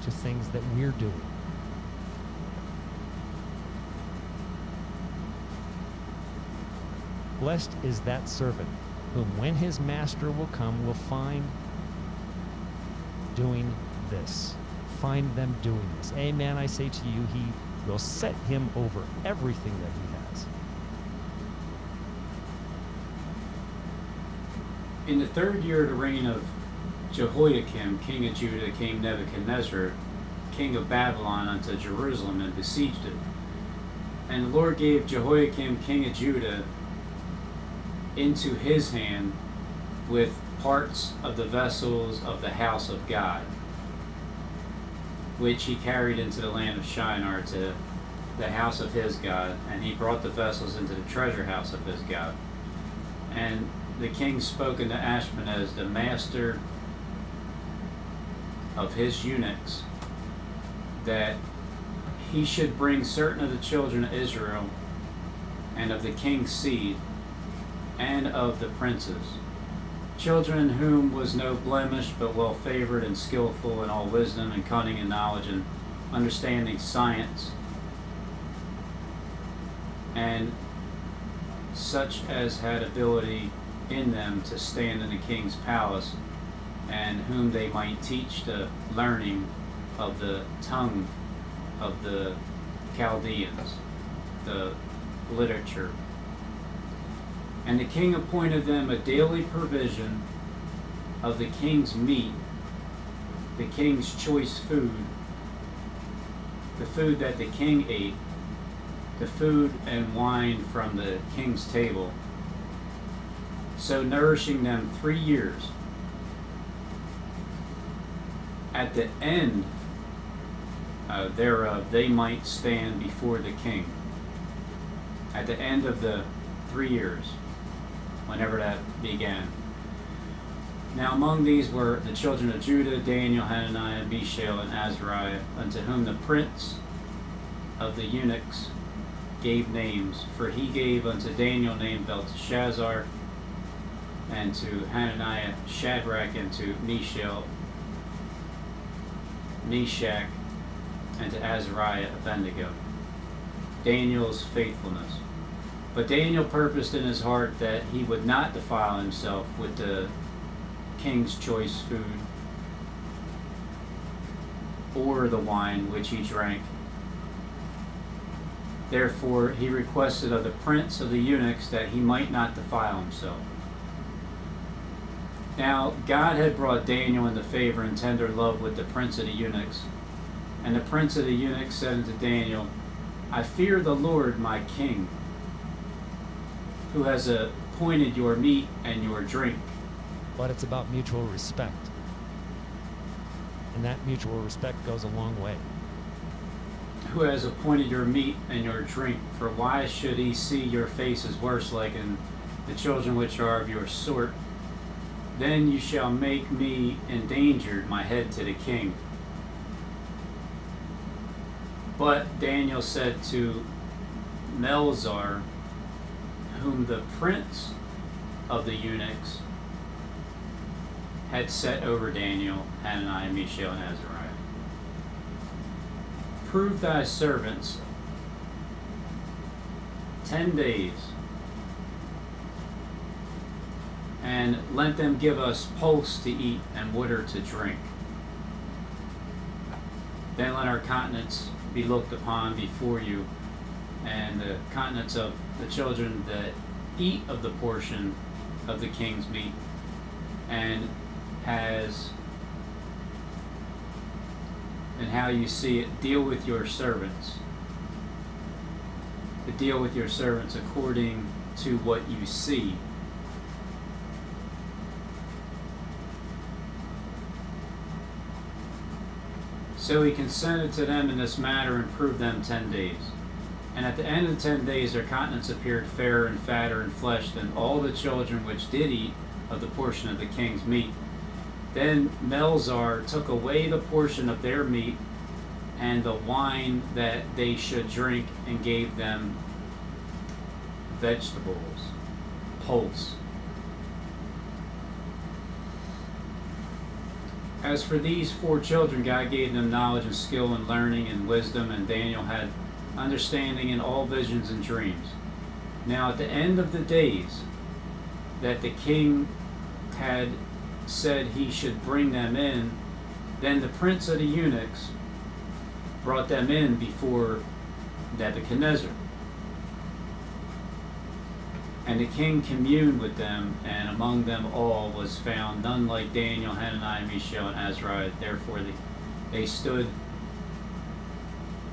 to things that we're doing. Blessed is that servant whom, when his master will come, will find doing this. Find them doing this. Amen, I say to you, he will set him over everything that he has. In the 3rd year of the reign of Jehoiakim, king of Judah, came Nebuchadnezzar, king of Babylon, unto Jerusalem, and besieged it. And the Lord gave Jehoiakim, king of Judah, into his hand with parts of the vessels of the house of God, which he carried into the land of Shinar, to the house of his God, and he brought the vessels into the treasure house of his God. And the king spoke unto Ashpenaz, the master of his eunuchs, that he should bring certain of the children of Israel, and of the king's seed, and of the princes, children whom was no blemish, but well favored and skillful in all wisdom and cunning and knowledge and understanding science, and such as had ability in them to stand in the king's palace, and whom they might teach the learning of the tongue of the Chaldeans, the literature. And the king appointed them a daily provision of the king's meat, the king's choice food, the food that the king ate, the food and wine from the king's table, so nourishing them 3 years. At the end thereof they might stand before the king. At the end of the 3 years, whenever that began. Now among these were the children of Judah, Daniel, Hananiah, Mishael, and Azariah, unto whom the prince of the eunuchs gave names. For he gave unto Daniel name Belteshazzar, and to Hananiah Shadrach, and to Mishael Meshach, and to Azariah Abednego. Daniel's faithfulness. But Daniel purposed in his heart that he would not defile himself with the king's choice food, or the wine which he drank. Therefore he requested of the prince of the eunuchs that he might not defile himself. Now God had brought Daniel into favor and tender love with the prince of the eunuchs. And the prince of the eunuchs said unto Daniel, I fear the Lord my king, who has appointed your meat and your drink. But it's about mutual respect. And that mutual respect goes a long way. Who has appointed your meat and your drink. For why should he see your faces worse like in the children which are of your sort? Then you shall make me endangered, my head to the king. But Daniel said to Melzar, whom the prince of the eunuchs had set over Daniel, Hananiah, Mishael, and Azariah, prove thy servants 10 days, and let them give us pulse to eat and water to drink. Then let our countenance be looked upon before you, and the countenance of the children that eat of the portion of the king's meat, and how you see it, deal with your servants. To deal with your servants according to what you see. So he consented to them in this matter and proved them 10 days. And at the end of the 10 days their countenance appeared fairer and fatter in flesh than all the children which did eat of the portion of the king's meat. Then Melzar took away the portion of their meat and the wine that they should drink, and gave them vegetables, pulse. As for these 4 children, God gave them knowledge and skill and learning and wisdom, and Daniel had understanding in all visions and dreams. Now at the end of the days that the king had said he should bring them in, then the prince of the eunuchs brought them in before Nebuchadnezzar. And the king communed with them, and among them all was found none like Daniel, Hananiah, Mishael, and Azariah. Therefore they stood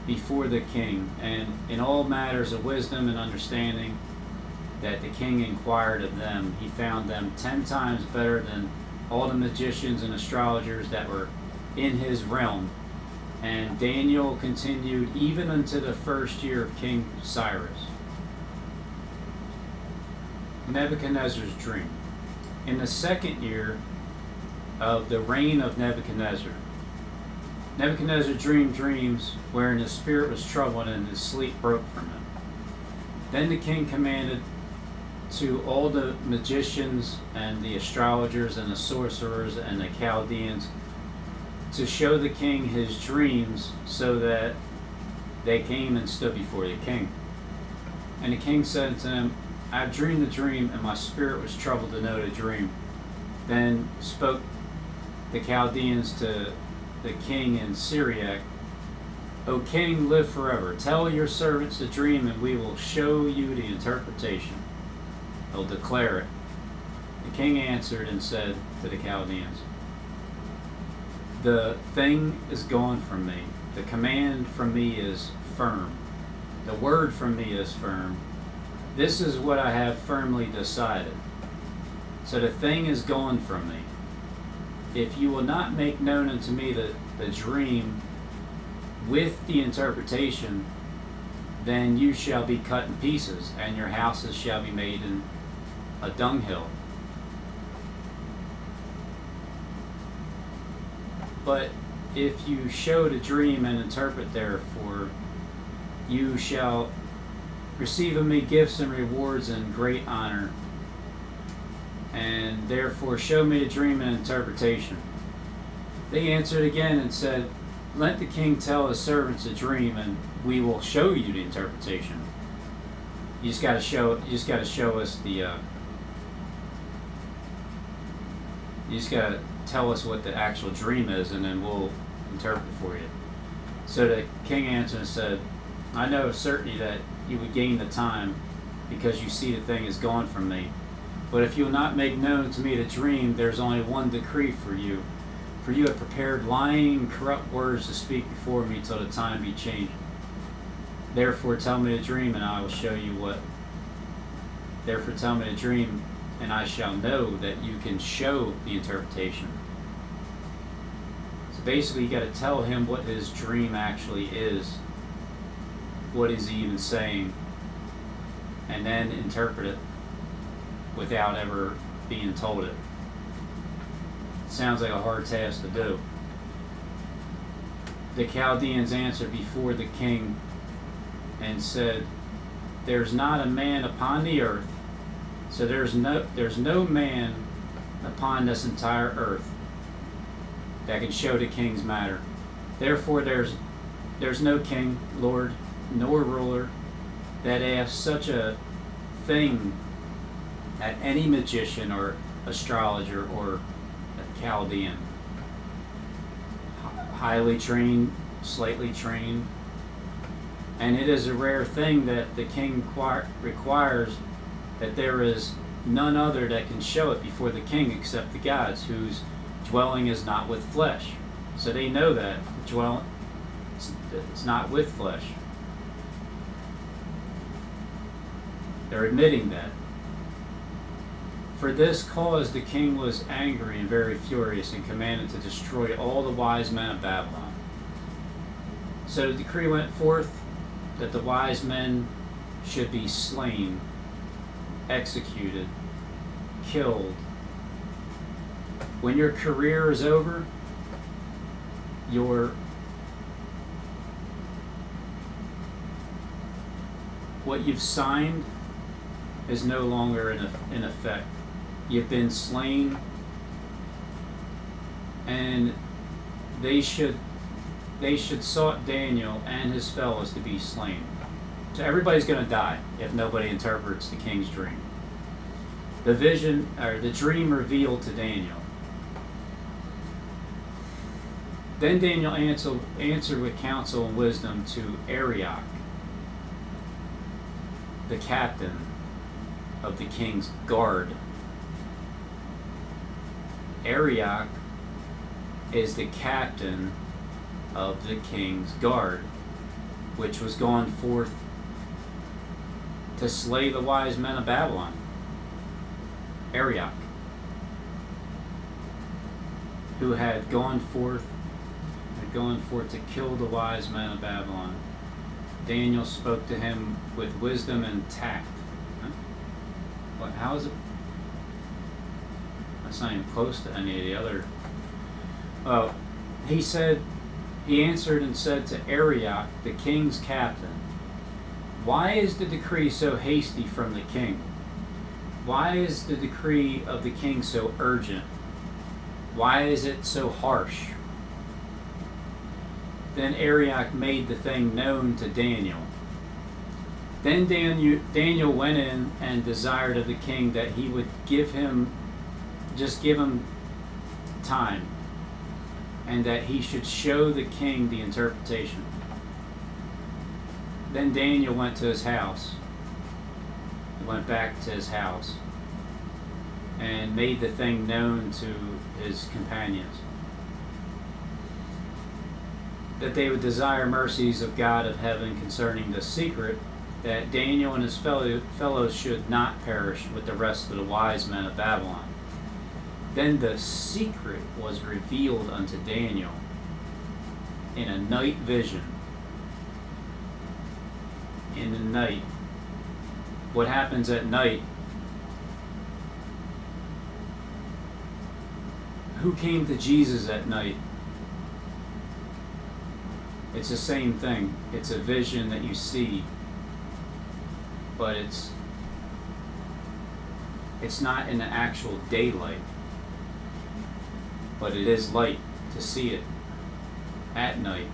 before the king, and in all matters of wisdom and understanding that the king inquired of them, he found them 10 times better than all the magicians and astrologers that were in his realm. And Daniel continued even unto the first year of King Cyrus. Nebuchadnezzar's dream. In the 2nd year of the reign of Nebuchadnezzar, Nebuchadnezzar dreamed dreams wherein his spirit was troubled and his sleep broke from him. Then the king commanded to all the magicians and the astrologers and the sorcerers and the Chaldeans to show the king his dreams, so that they came and stood before the king. And the king said unto them, I have dreamed the dream, and my spirit was troubled to know the dream. Then spoke the Chaldeans to the king in Syriac, O king, live forever. Tell your servants the dream, and we will show you the interpretation. They'll declare it. The king answered and said to the Chaldeans, the thing is gone from me. The command from me is firm. The word from me is firm. This is what I have firmly decided. So the thing is gone from me. If you will not make known unto me the dream with the interpretation, then you shall be cut in pieces, and your houses shall be made in a dunghill. But if you show the dream and interpret therefore, you shall receive of me gifts and rewards and great honor. And therefore show me a dream and interpretation. They answered again and said, let the king tell his servants a dream, and we will show you the interpretation. You just got to show us the. You just got to tell us what the actual dream is, and then we'll interpret it for you. So the king answered and said, I know of certainty that you would gain the time, because you see the thing is gone from me. But if you will not make known to me the dream, there's only one decree for you. For you have prepared lying, corrupt words to speak before me till the time be changed. Therefore tell me the dream, and I will show you what. Therefore tell me the dream, and I shall know that you can show the interpretation. So basically you got to tell him what his dream actually is. What is he even saying? And then interpret it without ever being told it. Sounds like a hard task to do. The Chaldeans answered before the king and said, there's not a man upon the earth, so there's no man upon this entire earth that can show the king's matter. Therefore there's no king, lord, nor ruler that asks such a thing at any magician or astrologer or a Chaldean. Highly trained, slightly trained. And it is a rare thing that the king requires, that there is none other that can show it before the king except the gods, whose dwelling is not with flesh. So they know that it's not with flesh. They're admitting that. For this cause the king was angry and very furious, and commanded to destroy all the wise men of Babylon. So the decree went forth that the wise men should be slain, executed, killed. When your career is over, what you've signed is no longer in effect. You've been slain, and they should sought Daniel and his fellows to be slain. So everybody's going to die if nobody interprets the king's dream. The vision, or the dream, revealed to Daniel. Then Daniel answered with counsel and wisdom to Arioch, the captain of the king's guard. Arioch is the captain of the king's guard, which was gone forth to slay the wise men of Babylon. Arioch, who had gone forth to kill the wise men of Babylon. Daniel spoke to him with wisdom and tact. Huh? How is it? That's not even close to any of the other. Well, he answered and said to Arioch, the king's captain, why is the decree so hasty from the king? Why is the decree of the king so urgent? Why is it so harsh? Then Arioch made the thing known to Daniel. Then Daniel went in and desired of the king that he would give him time, and that he should show the king the interpretation. Then Daniel went to his house. He went back to his house and made the thing known to his companions, that they would desire mercies of God of heaven concerning the secret, that Daniel and his fellows should not perish with the rest of the wise men of Babylon. Then the secret was revealed unto Daniel in a night vision. In the night. What happens at night? Who came to Jesus at night? It's the same thing. It's a vision that you see, but it's not in the actual daylight, but it is light to see it at night,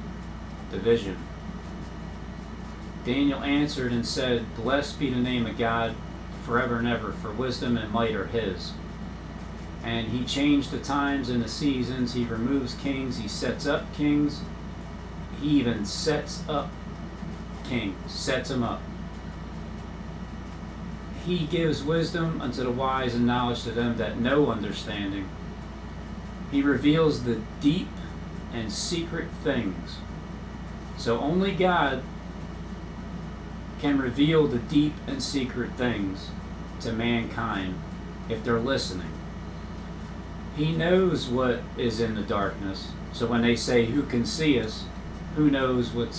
the vision. Daniel answered and said, blessed be the name of God forever and ever, for wisdom and might are his. And he changed the times and the seasons. He removes kings. He sets up kings. He even sets up kings, sets them up. He gives wisdom unto the wise and knowledge to them that know understanding. He reveals the deep and secret things. So only God can reveal the deep and secret things to mankind if they're listening. He knows what is in the darkness. So when they say, who can see us? Who knows who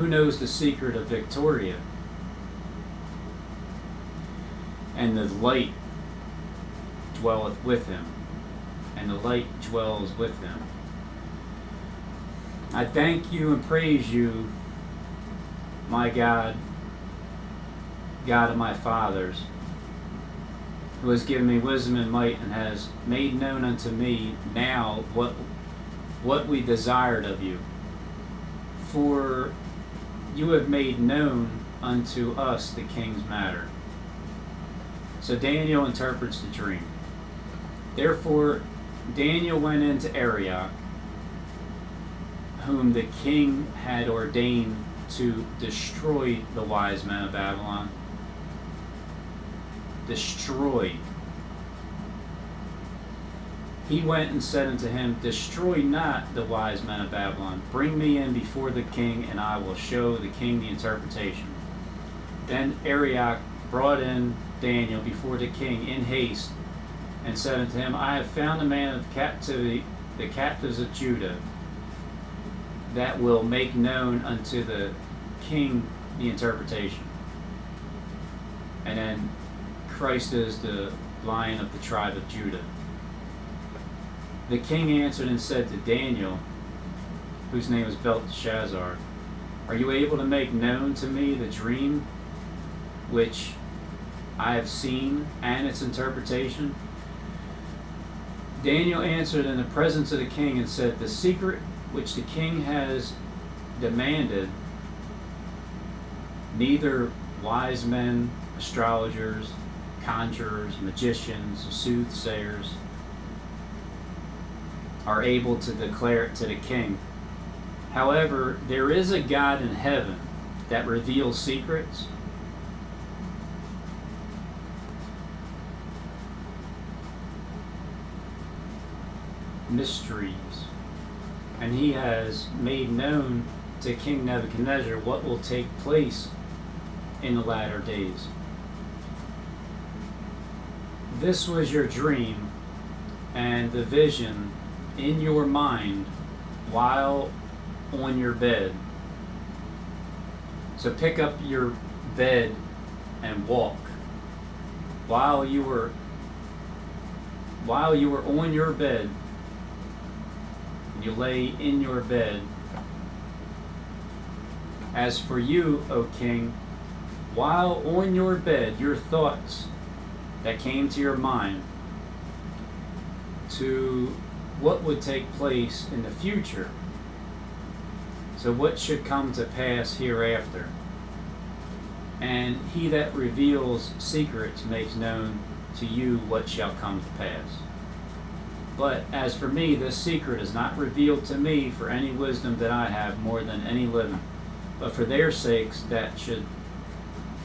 knows the secret of Victoria? And the light dwelleth with him, and the light dwells with him. I thank you and praise you, my God, God of my fathers, who has given me wisdom and might, and has made known unto me now what we desired of you. For you have made known unto us the king's matter. So Daniel interprets the dream. Therefore Daniel went into Arioch, whom the king had ordained to destroy the wise men of Babylon. Destroy. He went and said unto him, destroy not the wise men of Babylon. Bring me in before the king, and I will show the king the interpretation. Then Arioch brought in Daniel before the king in haste, and said unto him, I have found a man of captivity, the captives of Judah, that will make known unto the king the interpretation. And then Christ is the Lion of the tribe of Judah. The king answered and said to Daniel, whose name is Belteshazzar, are you able to make known to me the dream which I have seen and its interpretation? Daniel answered in the presence of the king and said, the secret which the king has demanded, neither wise men, astrologers, conjurers, magicians, soothsayers are able to declare it to the king. However, there is a God in heaven that reveals secrets, mysteries, and he has made known to King Nebuchadnezzar what will take place in the latter days. This was your dream and the vision in your mind while on your bed. So pick up your bed and walk. While you were on your bed, you lay in your bed. As for you, O king, while on your bed, your thoughts that came to your mind to what would take place in the future. So what should come to pass hereafter. And he that reveals secrets makes known to you what shall come to pass. But as for me, this secret is not revealed to me for any wisdom that I have more than any living, but for their sakes that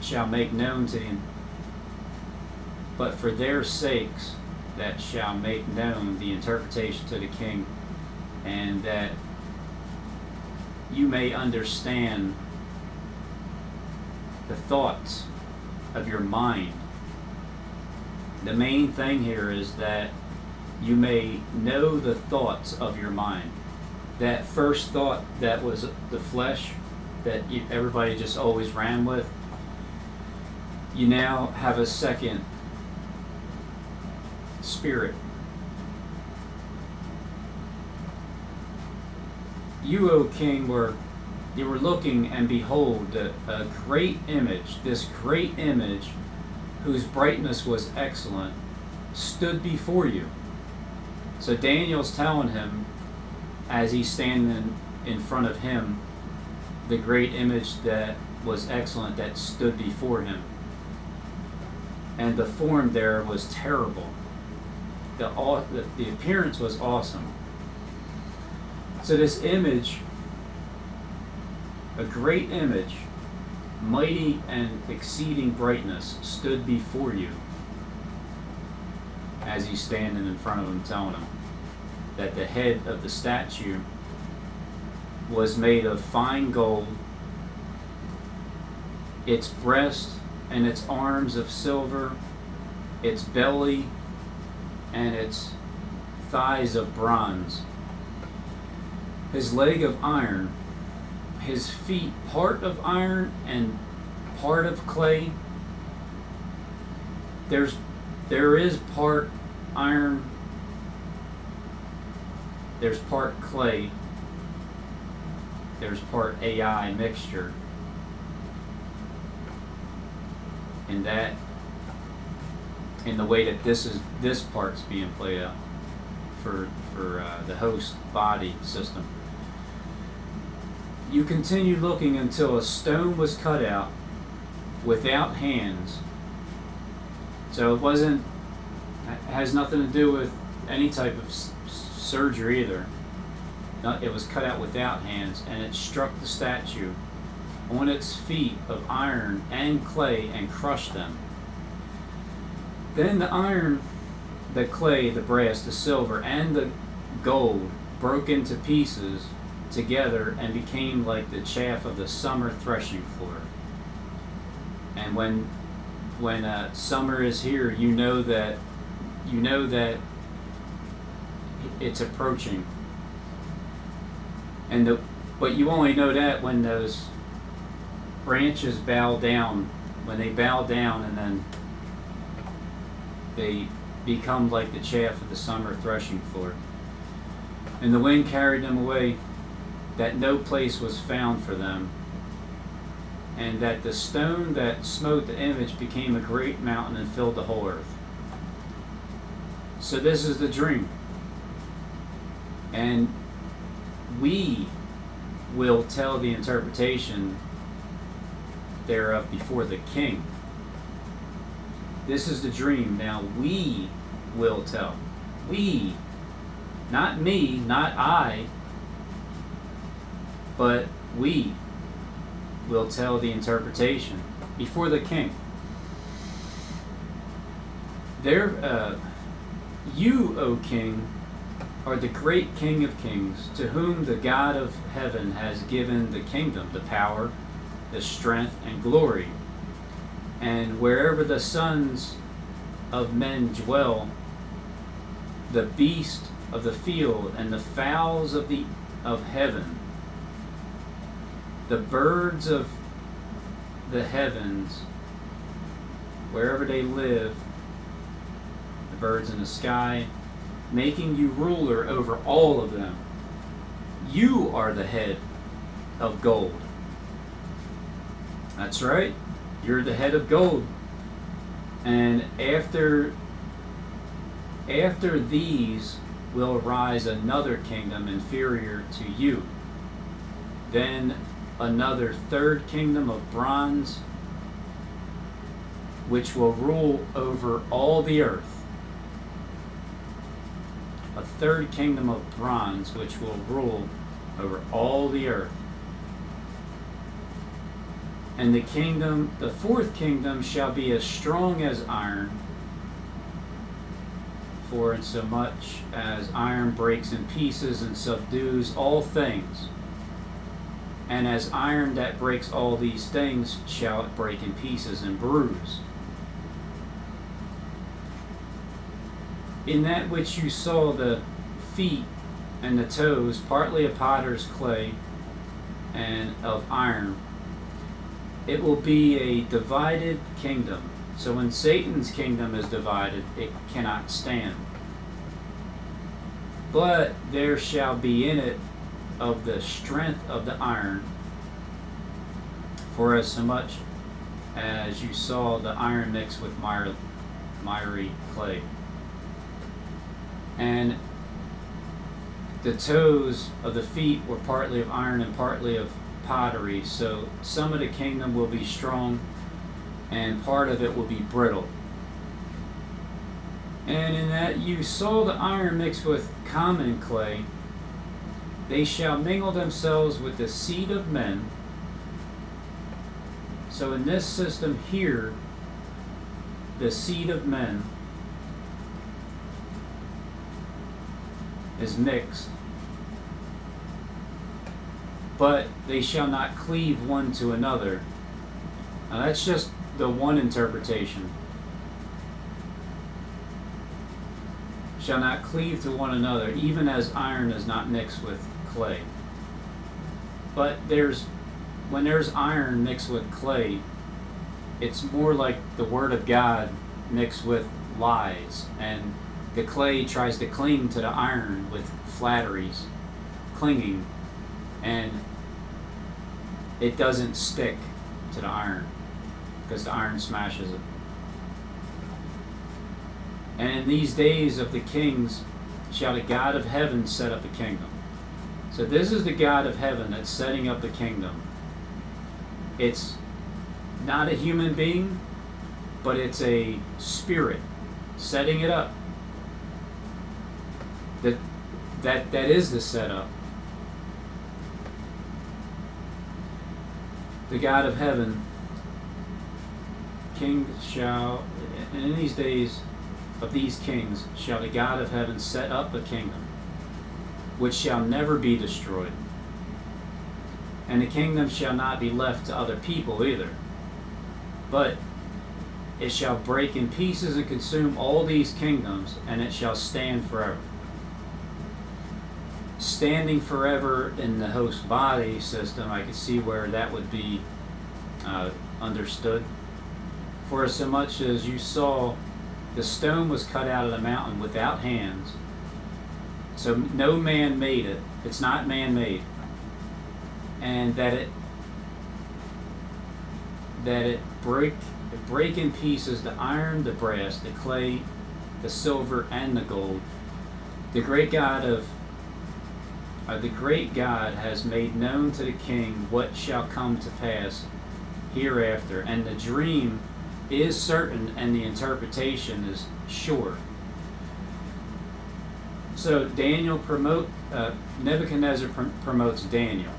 shall make known to him. But for their sakes that shall make known the interpretation to the king, and that you may understand the thoughts of your mind. The main thing here is that you may know the thoughts of your mind. That first thought that was the flesh that everybody just always ran with, you now have a second spirit. You, O king, you were looking, and behold, a great image, this great image, whose brightness was excellent, stood before you. So Daniel's telling him, as he's standing in front of him, the great image that was excellent that stood before him. And the form there was terrible. The appearance was awesome. So this image, a great image, mighty and exceeding brightness, stood before you, as he's standing in front of him, telling him that the head of the statue was made of fine gold, its breast and its arms of silver, its belly and its thighs of bronze, his leg of iron, his feet part of iron and part of clay. There is part iron, there's part clay, there's part AI mixture. In the way that this part's being played out for the host body system. You continued looking until a stone was cut out without hands. So it has nothing to do with any type of surgery either. It was cut out without hands, and it struck the statue on its feet of iron and clay and crushed them. Then the iron, the clay, the brass, the silver, and the gold broke into pieces together and became like the chaff of the summer threshing floor. And when summer is here, you know that it's approaching. But you only know that when those branches bow down, when they bow down, and then they become like the chaff of the summer threshing floor. And the wind carried them away, that no place was found for them, and that the stone that smote the image became a great mountain and filled the whole earth. So this is the dream. And we will tell the interpretation thereof before the king. This is the dream. Now we will tell. We, not me, not I, but we will tell the interpretation before the king. You, O king, are the great King of kings, to whom the God of heaven has given the kingdom, the power, the strength, and glory. And wherever the sons of men dwell, the beast of the field and the fowls of heaven, the birds of the heavens, wherever they live, the birds in the sky, making you ruler over all of them. You are the head of gold. That's right. You're the head of gold. And after these will arise another kingdom inferior to you. Then another third kingdom of bronze, which will rule over all the earth. A third kingdom of bronze, which will rule over all the earth. And the fourth kingdom shall be as strong as iron, for insomuch as iron breaks in pieces and subdues all things. And as iron that breaks all these things shall it break in pieces and bruise. In that which you saw the feet and the toes, partly of potter's clay and of iron, it will be a divided kingdom. So when Satan's kingdom is divided, it cannot stand. But there shall be in it of the strength of the iron, for as so much as you saw the iron mixed with miry clay. And the toes of the feet were partly of iron and partly of pottery. So some of the kingdom will be strong and part of it will be brittle. And in that you saw the iron mixed with common clay, they shall mingle themselves with the seed of men. So in this system here, the seed of men is mixed, but they shall not cleave one to another. Now that's just the one interpretation. Shall not cleave to one another, even as iron is not mixed with clay. But when there's iron mixed with clay, it's more like the Word of God mixed with lies, and the clay tries to cling to the iron with flatteries, clinging, and it doesn't stick to the iron because the iron smashes it. And in these days of the kings shall the God of heaven set up a kingdom. So this is the God of heaven that's setting up the kingdom. It's not a human being, but it's a spirit setting it up. That is the setup. The God of heaven, kings shall, and in these days of these kings shall the God of heaven set up a kingdom, which shall never be destroyed. And the kingdom shall not be left to other people either, but it shall break in pieces and consume all these kingdoms, and it shall stand forever. Standing forever in the host body system, I could see where that would be understood. For as so much as you saw the stone was cut out of the mountain without hands, so no man made it, it's not man-made, and that it break in pieces the iron, the brass, the clay, the silver, and the gold. The great God of The great God has made known to the king what shall come to pass hereafter, and the dream is certain and the interpretation is sure. So Nebuchadnezzar promotes Daniel.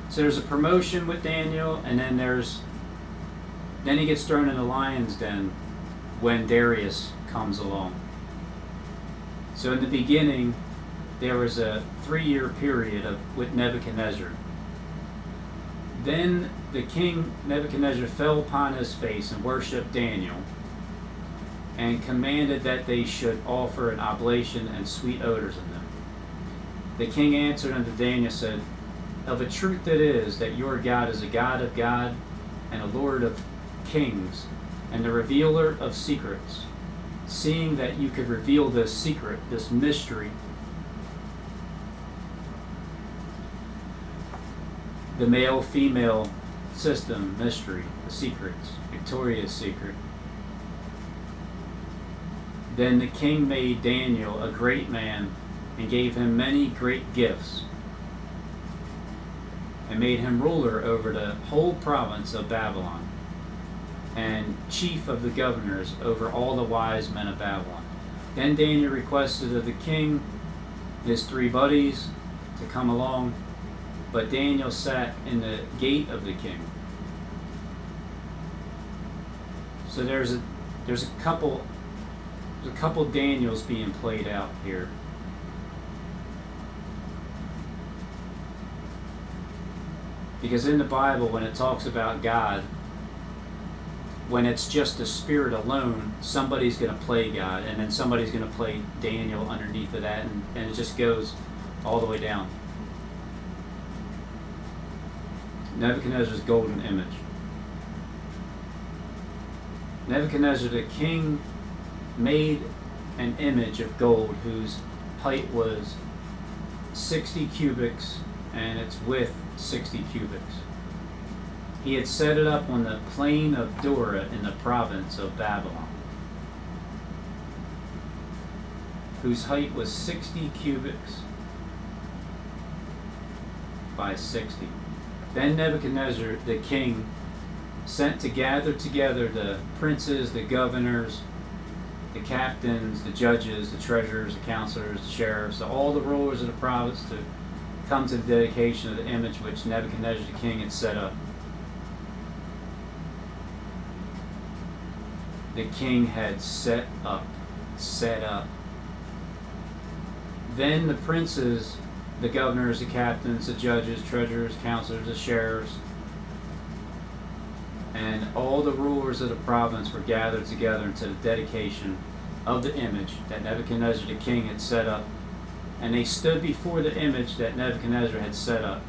So there's a promotion with Daniel, and then he gets thrown in the lion's den when Darius comes along. So in the beginning, there was a 3-year period with Nebuchadnezzar. Then the king Nebuchadnezzar fell upon his face and worshipped Daniel, and commanded that they should offer an oblation and sweet odors in them. The king answered unto Daniel, said, of a truth it is that your God is a God of God, and a Lord of kings, and the revealer of secrets. Seeing that you could reveal this secret, this mystery, the male-female system mystery, the secrets, Victoria's Secret. Then the king made Daniel a great man, and gave him many great gifts, and made him ruler over the whole province of Babylon, and chief of the governors over all the wise men of Babylon. Then Daniel requested of the king his 3 buddies to come along, but Daniel sat in the gate of the king. So there's a couple Daniels being played out here. Because in the Bible, when it talks about God, when it's just the Spirit alone, somebody's going to play God, and then somebody's going to play Daniel underneath of that, and it just goes all the way down. Nebuchadnezzar's golden image. Nebuchadnezzar the king made an image of gold whose height was 60 cubits and its width 60 cubits. He had set it up on the plain of Dura in the province of Babylon, whose height was 60 cubits by 60. Then Nebuchadnezzar the king sent to gather together the princes, the governors, the captains, the judges, the treasurers, the counselors, the sheriffs, all the rulers of the province to come to the dedication of the image which Nebuchadnezzar the king had set up. The king had set up. Then the princes, the governors, the captains, the judges, treasurers, counselors, the sheriffs, and all the rulers of the province were gathered together into the dedication of the image that Nebuchadnezzar the king had set up. And they stood before the image that Nebuchadnezzar had set up.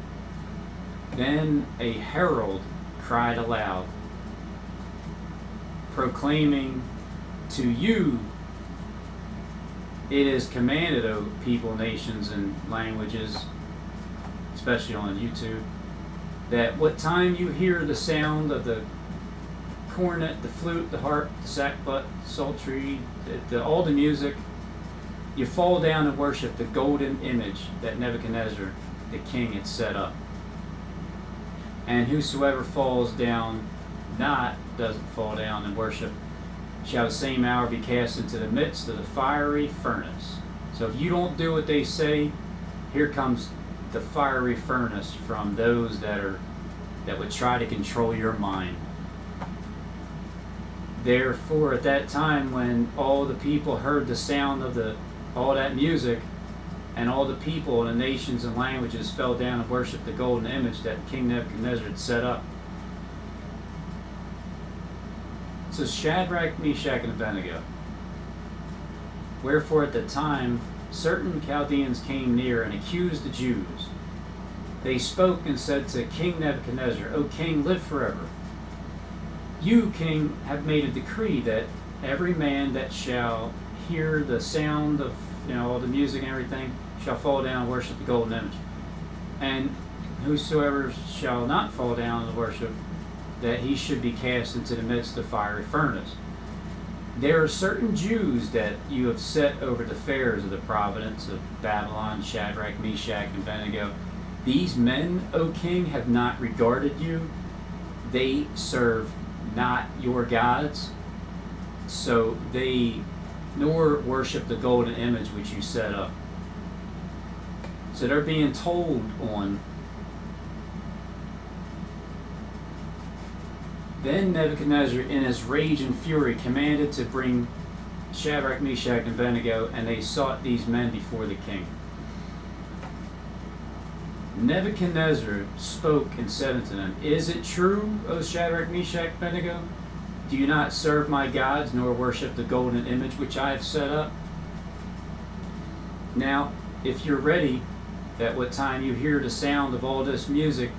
Then a herald cried aloud, proclaiming, to you it is commanded, O people, nations, and languages, especially on YouTube, that what time you hear the sound of the cornet, the flute, the harp, the sackbut, psaltery, all the music, you fall down and worship the golden image that Nebuchadnezzar the king had set up. And whosoever falls down doesn't fall down and worship, shall the same hour be cast into the midst of the fiery furnace. So if you don't do what they say, here comes the fiery furnace from those that would try to control your mind. Therefore, at that time when all the people heard the sound of all that music, and all the people and the nations and languages fell down and worshipped the golden image that King Nebuchadnezzar had set up. It says, Shadrach, Meshach, and Abednego. Wherefore at the time certain Chaldeans came near and accused the Jews. They spoke and said to King Nebuchadnezzar, O king, live forever. You, king, have made a decree that every man that shall hear the sound of all the music and everything shall fall down and worship the golden image. And whosoever shall not fall down and worship, that he should be cast into the midst of the fiery furnace. There are certain Jews that you have set over the affairs of the province of Babylon, Shadrach, Meshach, and Abednego. These men, O king, have not regarded you. They serve not your gods, so they nor worship the golden image which you set up. So they're being told on. Then Nebuchadnezzar, in his rage and fury, commanded to bring Shadrach, Meshach, and Abednego, and they sought these men before the king. Nebuchadnezzar spoke and said unto them, Is it true, O Shadrach, Meshach, and Abednego? Do you not serve my gods, nor worship the golden image which I have set up? Now, if you're ready, at what time you hear the sound of all this music,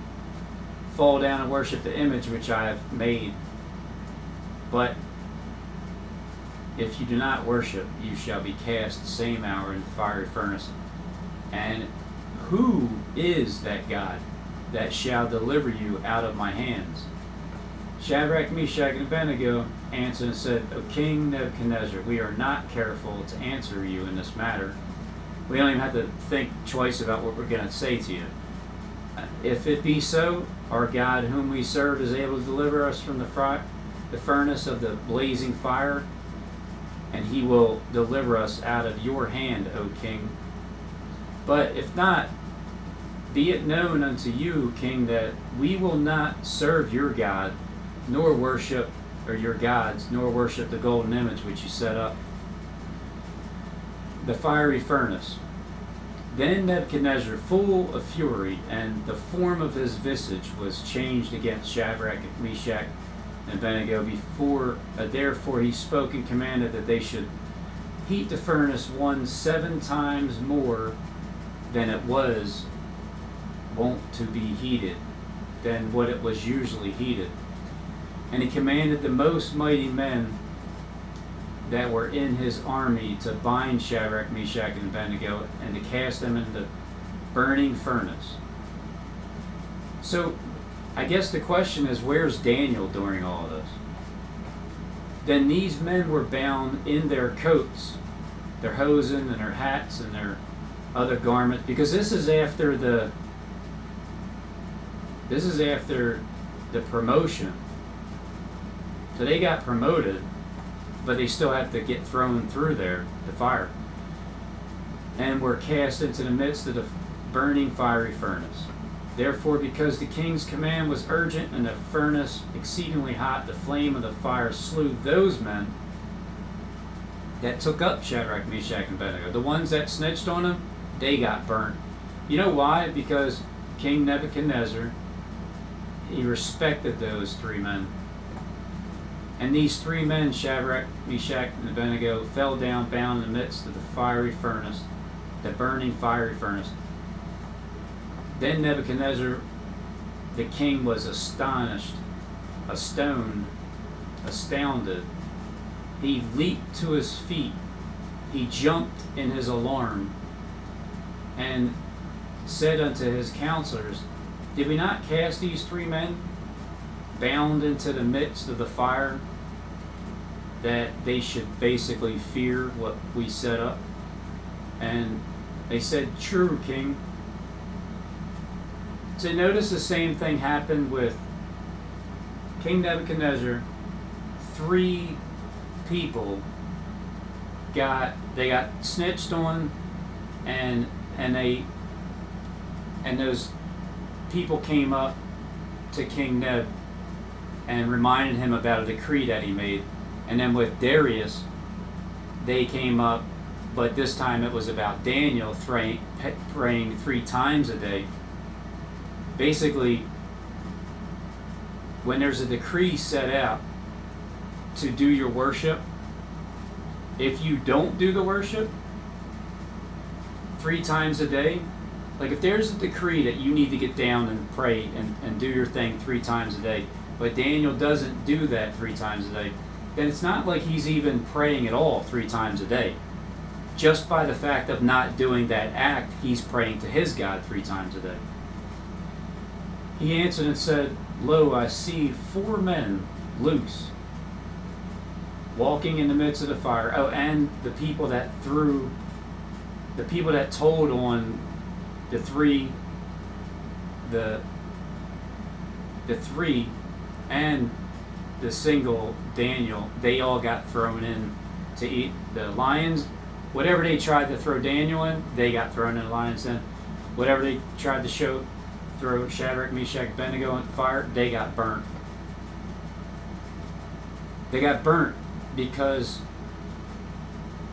fall down and worship the image which I have made. But if you do not worship, you shall be cast the same hour in the fiery furnace. And who is that God that shall deliver you out of my hands? Shadrach, Meshach, and Abednego answered and said, O King Nebuchadnezzar, we are not careful to answer you in this matter. We don't even have to think twice about what we're going to say to you. If it be so, our God whom we serve is able to deliver us from the furnace of the blazing fire, and he will deliver us out of your hand, O king. But if not, be it known unto you, king, that we will not serve your God, nor worship, or your gods, nor worship the golden image which you set up. The fiery furnace. Then Nebuchadnezzar, full of fury, and the form of his visage was changed against Shadrach, Meshach, and Abednego. Therefore he spoke and commanded that they should heat the furnace 7 times more than it was wont to be heated, than what it was usually heated. And he commanded the most mighty men that were in his army to bind Shadrach, Meshach, and Abednego, and to cast them into the burning furnace. So, I guess the question is, where's Daniel during all of this? Then these men were bound in their coats, their hosen and their hats and their other garments, because this is after the promotion. So they got promoted, but they still have to get thrown through the fire, and were cast into the midst of the burning fiery furnace. Therefore, because the king's command was urgent and the furnace exceedingly hot, the flame of the fire slew those men that took up Shadrach, Meshach, and Abednego. The ones that snitched on them, they got burnt. You know why? Because King Nebuchadnezzar, he respected those 3 men. And these 3 men, Shadrach, Meshach, and Abednego, fell down bound in the midst of the fiery furnace, the burning fiery furnace. Then Nebuchadnezzar, the king, was astonished, astounded. He leaped to his feet. He jumped in his alarm and said unto his counselors, Did we not cast these 3 men bound into the midst of the fire, that they should basically fear what we set up? And they said, True, king. So notice the same thing happened with King Nebuchadnezzar. 3 people got snitched on, and those people came up to King Neb and reminded him about a decree that he made. And then with Darius, they came up, but this time it was about Daniel praying 3 times a day. Basically, when there's a decree set out to do your worship, if you don't do the worship 3 times a day, like if there's a decree that you need to get down and pray and do your thing 3 times a day, but Daniel doesn't do that 3 times a day, then it's not like he's even praying at all 3 times a day. Just by the fact of not doing that act, he's praying to his God 3 times a day. He answered and said, Lo, I see 4 men loose, walking in the midst of the fire. Oh, and the people that told on the three and the single Daniel, they all got thrown in to eat. The lions, whatever they tried to throw Daniel in, they got thrown in the lions den. Whatever they tried to throw Shadrach, Meshach, Abednego in the fire, they got burnt. They got burnt because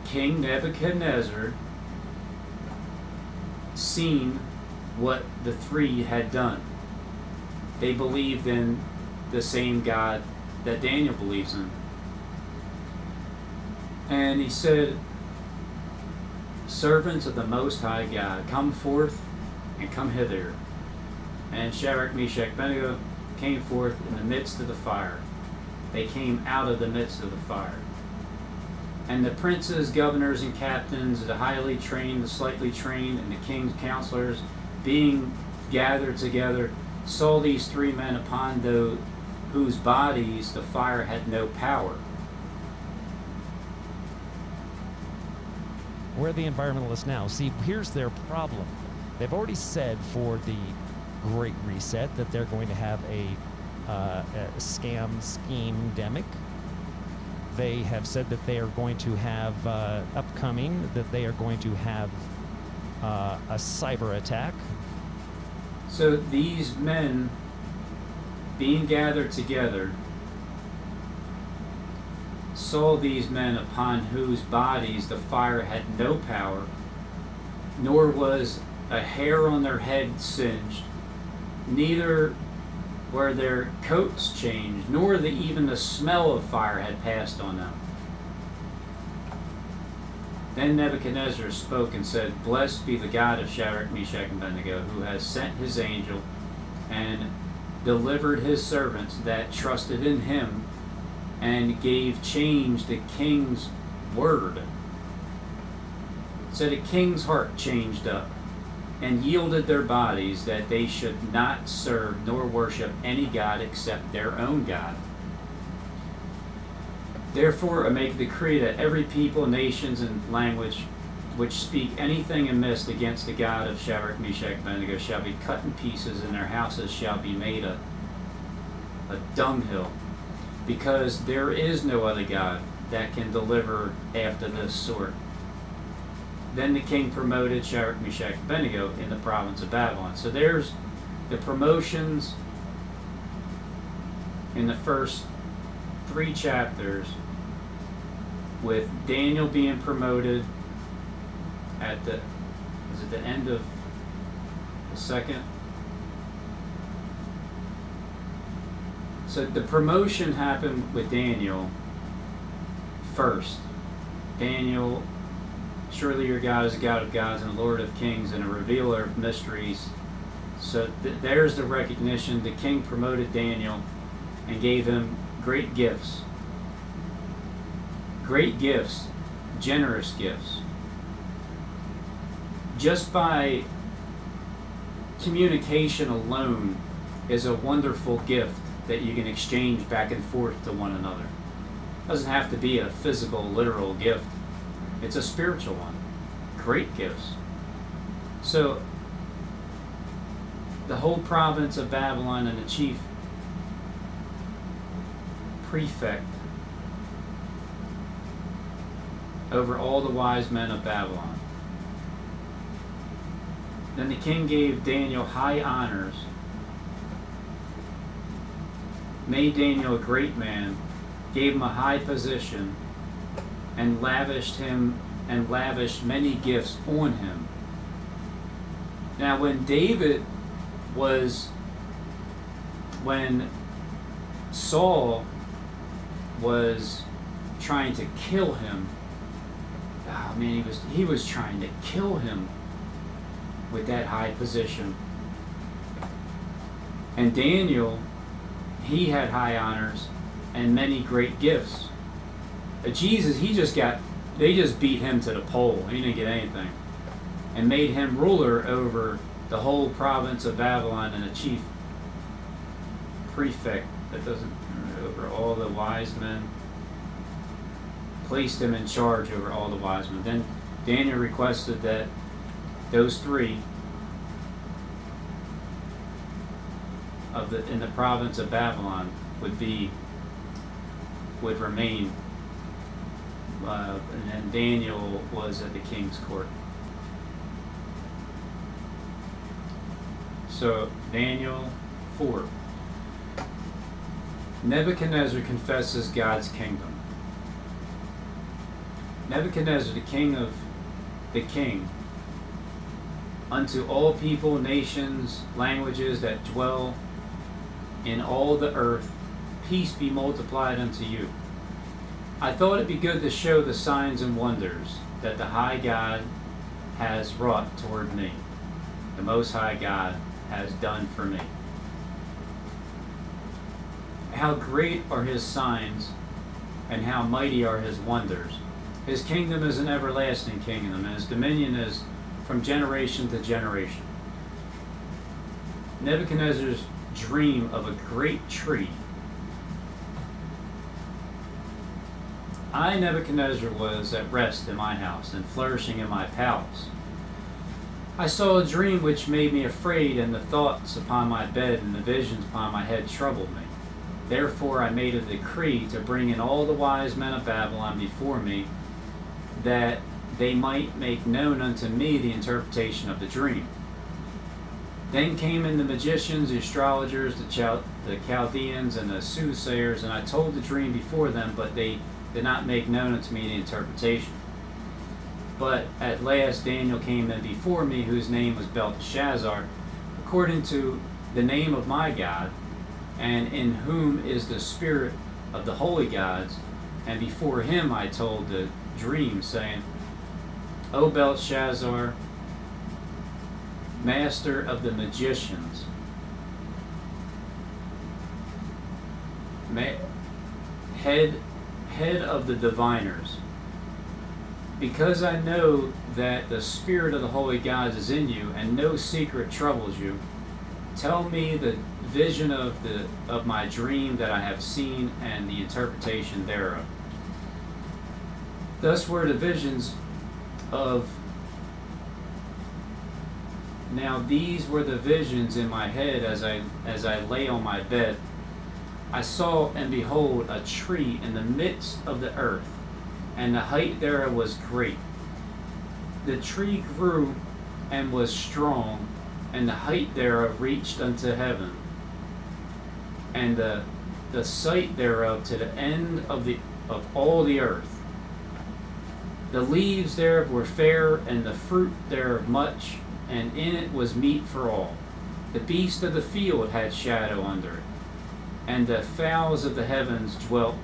King Nebuchadnezzar seen what the three had done. They believed in the same God that Daniel believes in. And he said, servants of the Most High God, come forth and come hither. And Shadrach, Meshach, Abednego came forth in the midst of the fire. They came out of the midst of the fire. And the princes, governors, and captains, the highly trained, the slightly trained, and the king's counselors, being gathered together, saw these three men upon whose bodies the fire had no power. Where are the environmentalists now? See, here's their problem. They've already said for the Great Reset that they're going to have a scheme-demic. They have said that they are going to have upcoming, that they are going to have a cyber attack. So these men being gathered together saw these men upon whose bodies the fire had no power, nor was a hair on their head singed, neither were their coats changed, nor even the smell of fire had passed on them. Then Nebuchadnezzar spoke and said, blessed be the God of Shadrach, Meshach, and Abednego, who has sent his angel and delivered his servants that trusted in him, and gave change the king's word. So the king's heart changed up, and yielded their bodies that they should not serve nor worship any god except their own God. Therefore I make a decree that every people, nations, and language which speak anything amiss against the God of Shadrach, Meshach, and Abednego shall be cut in pieces, and their houses shall be made a dunghill, because there is no other God that can deliver after this sort. Then the king promoted Shadrach, Meshach, and Abednego in the province of Babylon. So there's the promotions in the first 3 chapters, with Daniel being promoted at the end of the second. So the promotion happened with Daniel first. Daniel, surely your God is a God of gods and a Lord of kings and a revealer of mysteries. So there's the recognition. The king promoted Daniel and gave him great gifts. Great gifts, generous gifts. Just by communication alone is a wonderful gift that you can exchange back and forth to one another. It doesn't have to be a physical, literal gift. It's a spiritual one. Great gifts. So the whole province of Babylon and the chief prefect over all the wise men of Babylon. Then the king gave Daniel high honors, made Daniel a great man, gave him a high position, and lavished many gifts on him. Now when Saul was trying to kill him, oh man, he was trying to kill him with that high position. And Daniel, he had high honors and many great gifts. But Jesus, they just beat him to the pole. He didn't get anything. And made him ruler over the whole province of Babylon and a chief prefect over all the wise men. placed him in charge over all the wise men. Then Daniel requested that those three in the province of Babylon would remain, and then Daniel was at the king's court. So Daniel 4. Nebuchadnezzar confesses God's kingdom. Nebuchadnezzar, the king, unto all people, nations, languages that dwell in all the earth, peace be multiplied unto you. I thought it'd be good to show the signs and wonders that the high God has wrought toward me. The Most High God has done for me. How great are his signs, and how mighty are his wonders. His kingdom is an everlasting kingdom, and his dominion is from generation to generation. Nebuchadnezzar's dream of a great tree. I, Nebuchadnezzar, was at rest in my house and flourishing in my palace. I saw a dream which made me afraid, and the thoughts upon my bed and the visions upon my head troubled me. Therefore I made a decree to bring in all the wise men of Babylon before me, that they might make known unto me the interpretation of the dream. Then came in the magicians, the astrologers, the Chaldeans, and the soothsayers, and I told the dream before them, but they did not make known unto me the interpretation. But at last Daniel came in before me, whose name was Belteshazzar, according to the name of my God, and in whom is the spirit of the holy gods. And before him I told the dream, saying, O Belteshazzar, master of the magicians, head of the diviners, because I know that the spirit of the holy gods is in you, and no secret troubles you, tell me the vision of my dream that I have seen, and the interpretation thereof. Thus were the visions of. Now these were the visions in my head as I lay on my bed. I saw, and behold, a tree in the midst of the earth, and the height thereof was great. The tree grew and was strong, and the height thereof reached unto heaven, and the sight thereof to the end of all the earth. The leaves thereof were fair, and the fruit thereof much, and in it was meat for all. The beasts of the field had shadow under it, and the fowls of the heavens dwelt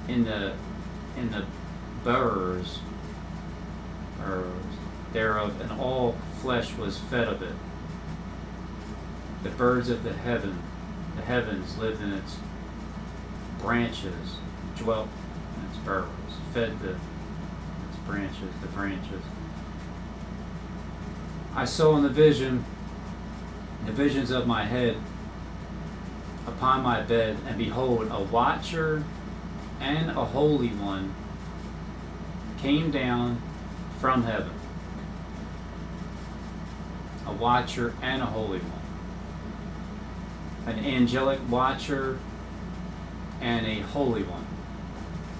in the burrs thereof, and all flesh was fed of it. The birds of the heavens lived in its branches, dwelt in its burrows, fed its branches, the branches. I saw in the visions of my head upon my bed, and behold, a watcher and a holy one came down from heaven. A watcher and a holy one. An angelic watcher and a holy one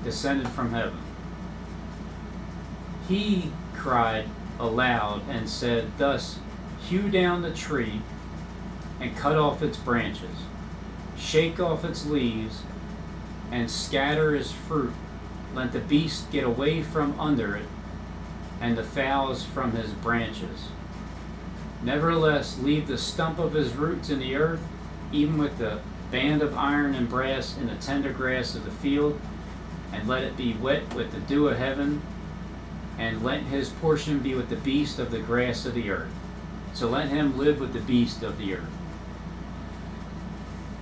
descended from heaven. He cried aloud and said, thus, hew down the tree and cut off its branches, shake off its leaves, and scatter his fruit. Let the beast get away from under it, and the fowls from his branches. Nevertheless, leave the stump of his roots in the earth, even with the band of iron and brass in the tender grass of the field, and let it be wet with the dew of heaven, and let his portion be with the beast of the grass of the earth. So let him live with the beast of the earth.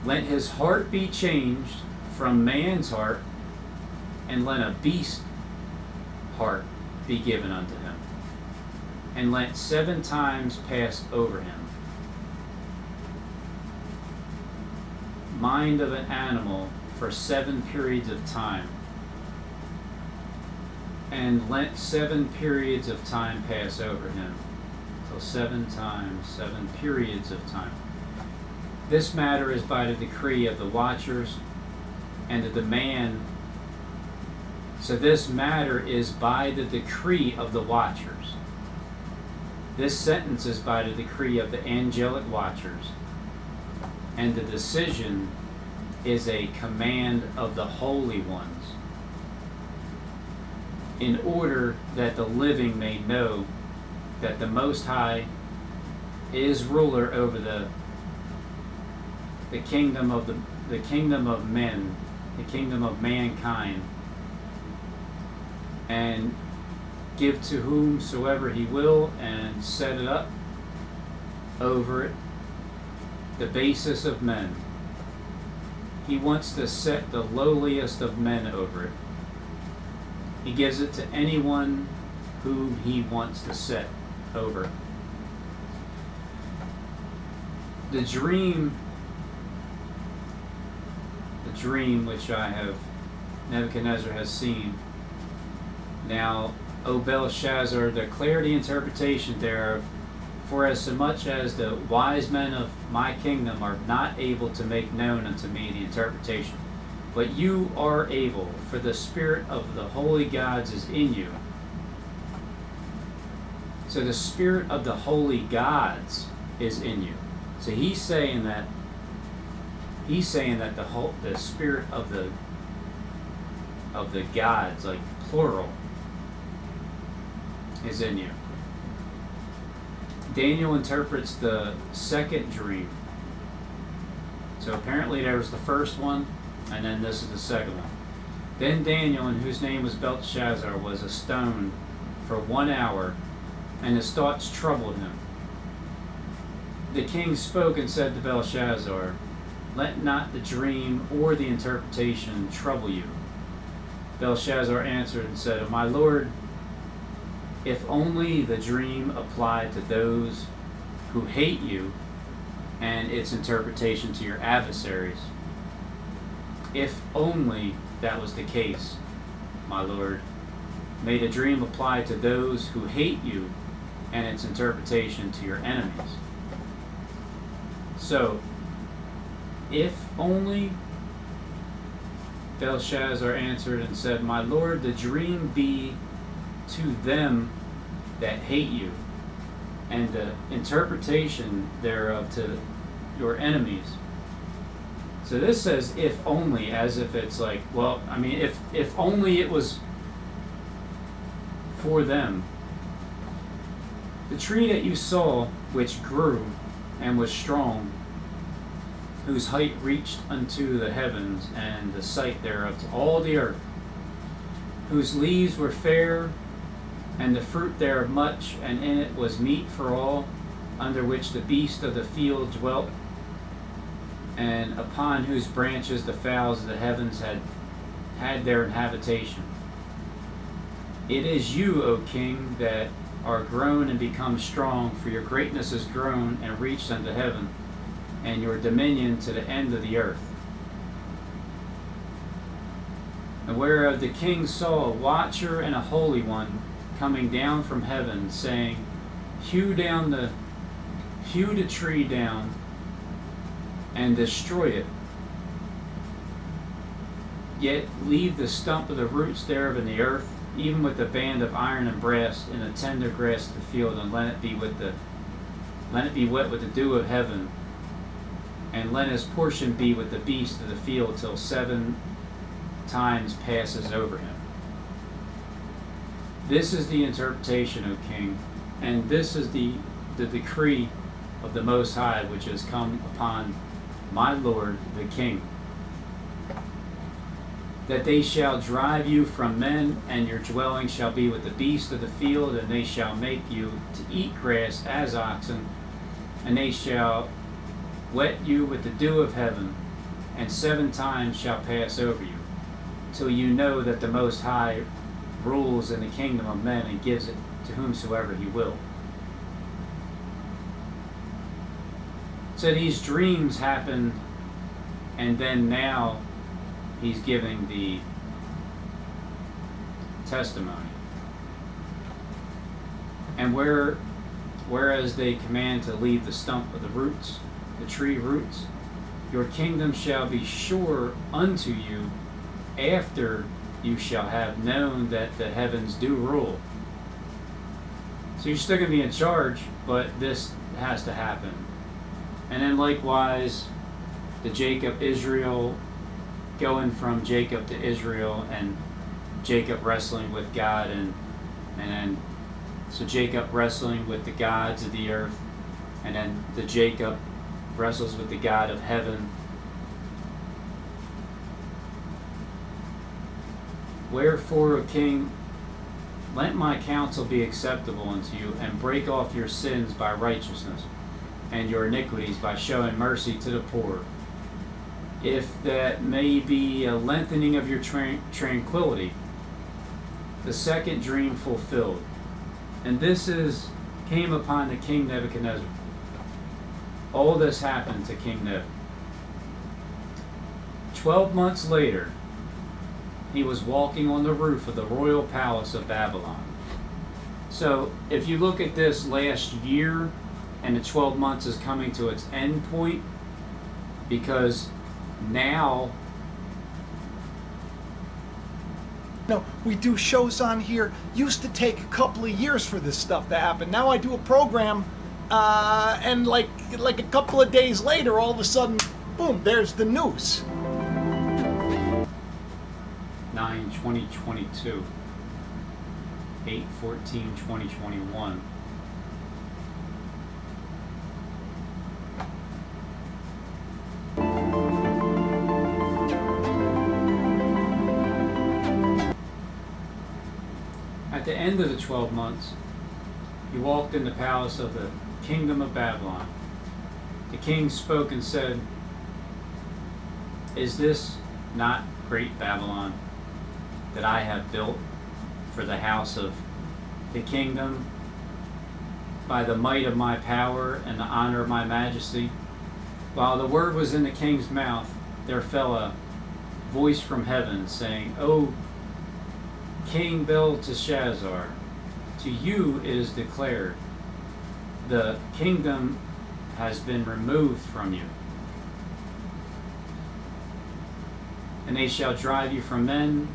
Let his heart be changed from man's heart, and let a beast heart be given unto him, and let 7 times pass over him. Mind of an animal for 7 periods of time, and let 7 periods of time pass over him. Till 7 times, 7 periods of time. This matter is by the decree of the watchers and the demand. So this matter is by the decree of the watchers. This sentence is by the decree of the angelic watchers. And the decision is a command of the holy ones, in order that the living may know that the Most High is ruler over the kingdom of the kingdom of men, the kingdom of mankind, and give to whomsoever he will, and set it up over it, the basis of men. He wants to set the lowliest of men over it. He gives it to anyone whom he wants to set over. The dream which Nebuchadnezzar has seen. Now, O Belshazzar, declare the interpretation thereof, for as so much as the wise men of my kingdom are not able to make known unto me the interpretation, but you are able, for the spirit of the holy gods is in you. So the spirit of the holy gods is in you. So he's saying that the spirit of the gods, like plural, is in you. Daniel interprets the second dream. So apparently there was the first one, and then this is the second one. Then Daniel, in whose name was Belteshazzar, was astoned for 1 hour, and his thoughts troubled him. The king spoke and said to Belshazzar, let not the dream or the interpretation trouble you. Belshazzar answered and said, my lord, if only the dream applied to those who hate you, and its interpretation to your adversaries. If only that was the case, my lord. May the dream apply to those who hate you, and its interpretation to your enemies. So, if only, Belshazzar answered and said, my lord, the dream be to them that hate you, and the interpretation thereof to your enemies. So this says if only, as if it's like, well, I mean, if only it was for them. The tree that you saw, which grew and was strong, whose height reached unto the heavens, and the sight thereof to all the earth, whose leaves were fair, and the fruit thereof much, and in it was meat for all, under which the beasts of the field dwelt, and upon whose branches the fowls of the heavens had their habitation. It is you, O king, that are grown and become strong, for your greatness is grown and reached unto heaven, and your dominion to the end of the earth. And whereof the king saw a watcher and a holy one coming down from heaven, saying, hew the tree down and destroy it, yet leave the stump of the roots thereof in the earth, even with the band of iron and brass in the tender grass of the field, and let it be wet with the dew of heaven, and let his portion be with the beasts of the field till 7 times passes over him. This is the interpretation, O king, and this is the decree of the Most High, which has come upon my lord the king, that they shall drive you from men, and your dwelling shall be with the beasts of the field, and they shall make you to eat grass as oxen, and they shall wet you with the dew of heaven, and 7 times shall pass over you, till you know that the Most High rules in the kingdom of men, and gives it to whomsoever he will. So these dreams happen, and then now he's giving the testimony. And whereas they command to leave the stump of the roots, the tree roots, your kingdom shall be sure unto you after you shall have known that the heavens do rule. So you're still going to be in charge, but this has to happen. And then likewise, the Israel, going from Jacob to Israel, and Jacob wrestling with God, and then so Jacob wrestling with the gods of the earth, and then the Jacob wrestles with the God of heaven. Wherefore, O king, let my counsel be acceptable unto you, and break off your sins by righteousness, and your iniquities by showing mercy to the poor, if that may be a lengthening of your tranquility, the second dream fulfilled. And this came upon the king Nebuchadnezzar. All this happened to King Nebuchadnezzar. 12 months later, he was walking on the roof of the royal palace of Babylon. So if you look at this last year, and the 12 months is coming to its end point, because now we do shows on here. Used to take a couple of years for this stuff to happen. Now I do a program, and like a couple of days later, all of a sudden, boom, there's the news. 9/20/22, 8/14/2021. At the end of the 12 months, he walked in the palace of the kingdom of Babylon. The king spoke and said, "Is this not great Babylon that I have built for the house of the kingdom by the might of my power and the honor of my majesty?" While the word was in the king's mouth, there fell a voice from heaven saying, "O King Belteshazzar, to you it is declared, the kingdom has been removed from you. And they shall drive you from men,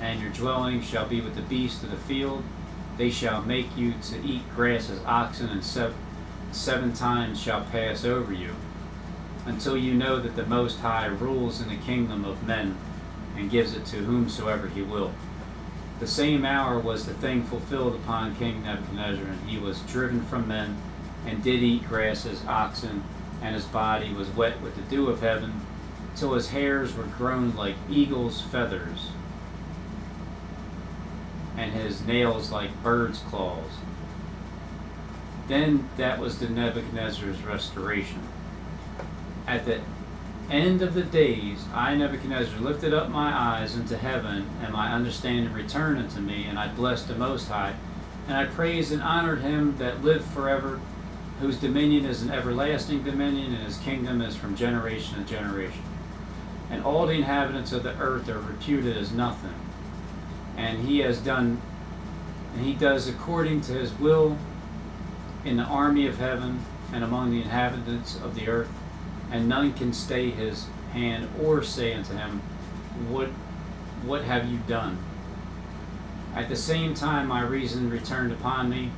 and your dwelling shall be with the beasts of the field. They shall make you to eat grass as oxen, and seven times shall pass over you, until you know that the Most High rules in the kingdom of men, and gives it to whomsoever he will." The same hour was the thing fulfilled upon King Nebuchadnezzar, and he was driven from men, and did eat grass as oxen, and his body was wet with the dew of heaven, till his hairs were grown like eagle's feathers, and his nails like bird's claws. Then that was the Nebuchadnezzar's restoration. At the end of the days, I, Nebuchadnezzar, lifted up my eyes into heaven, and my understanding returned unto me, and I blessed the Most High, and I praised and honored him that lived forever, whose dominion is an everlasting dominion, and his kingdom is from generation to generation. And all the inhabitants of the earth are reputed as nothing. And he does according to his will in the army of heaven and among the inhabitants of the earth, and none can stay his hand or say unto him, What have you done? At the same time my reason returned upon me,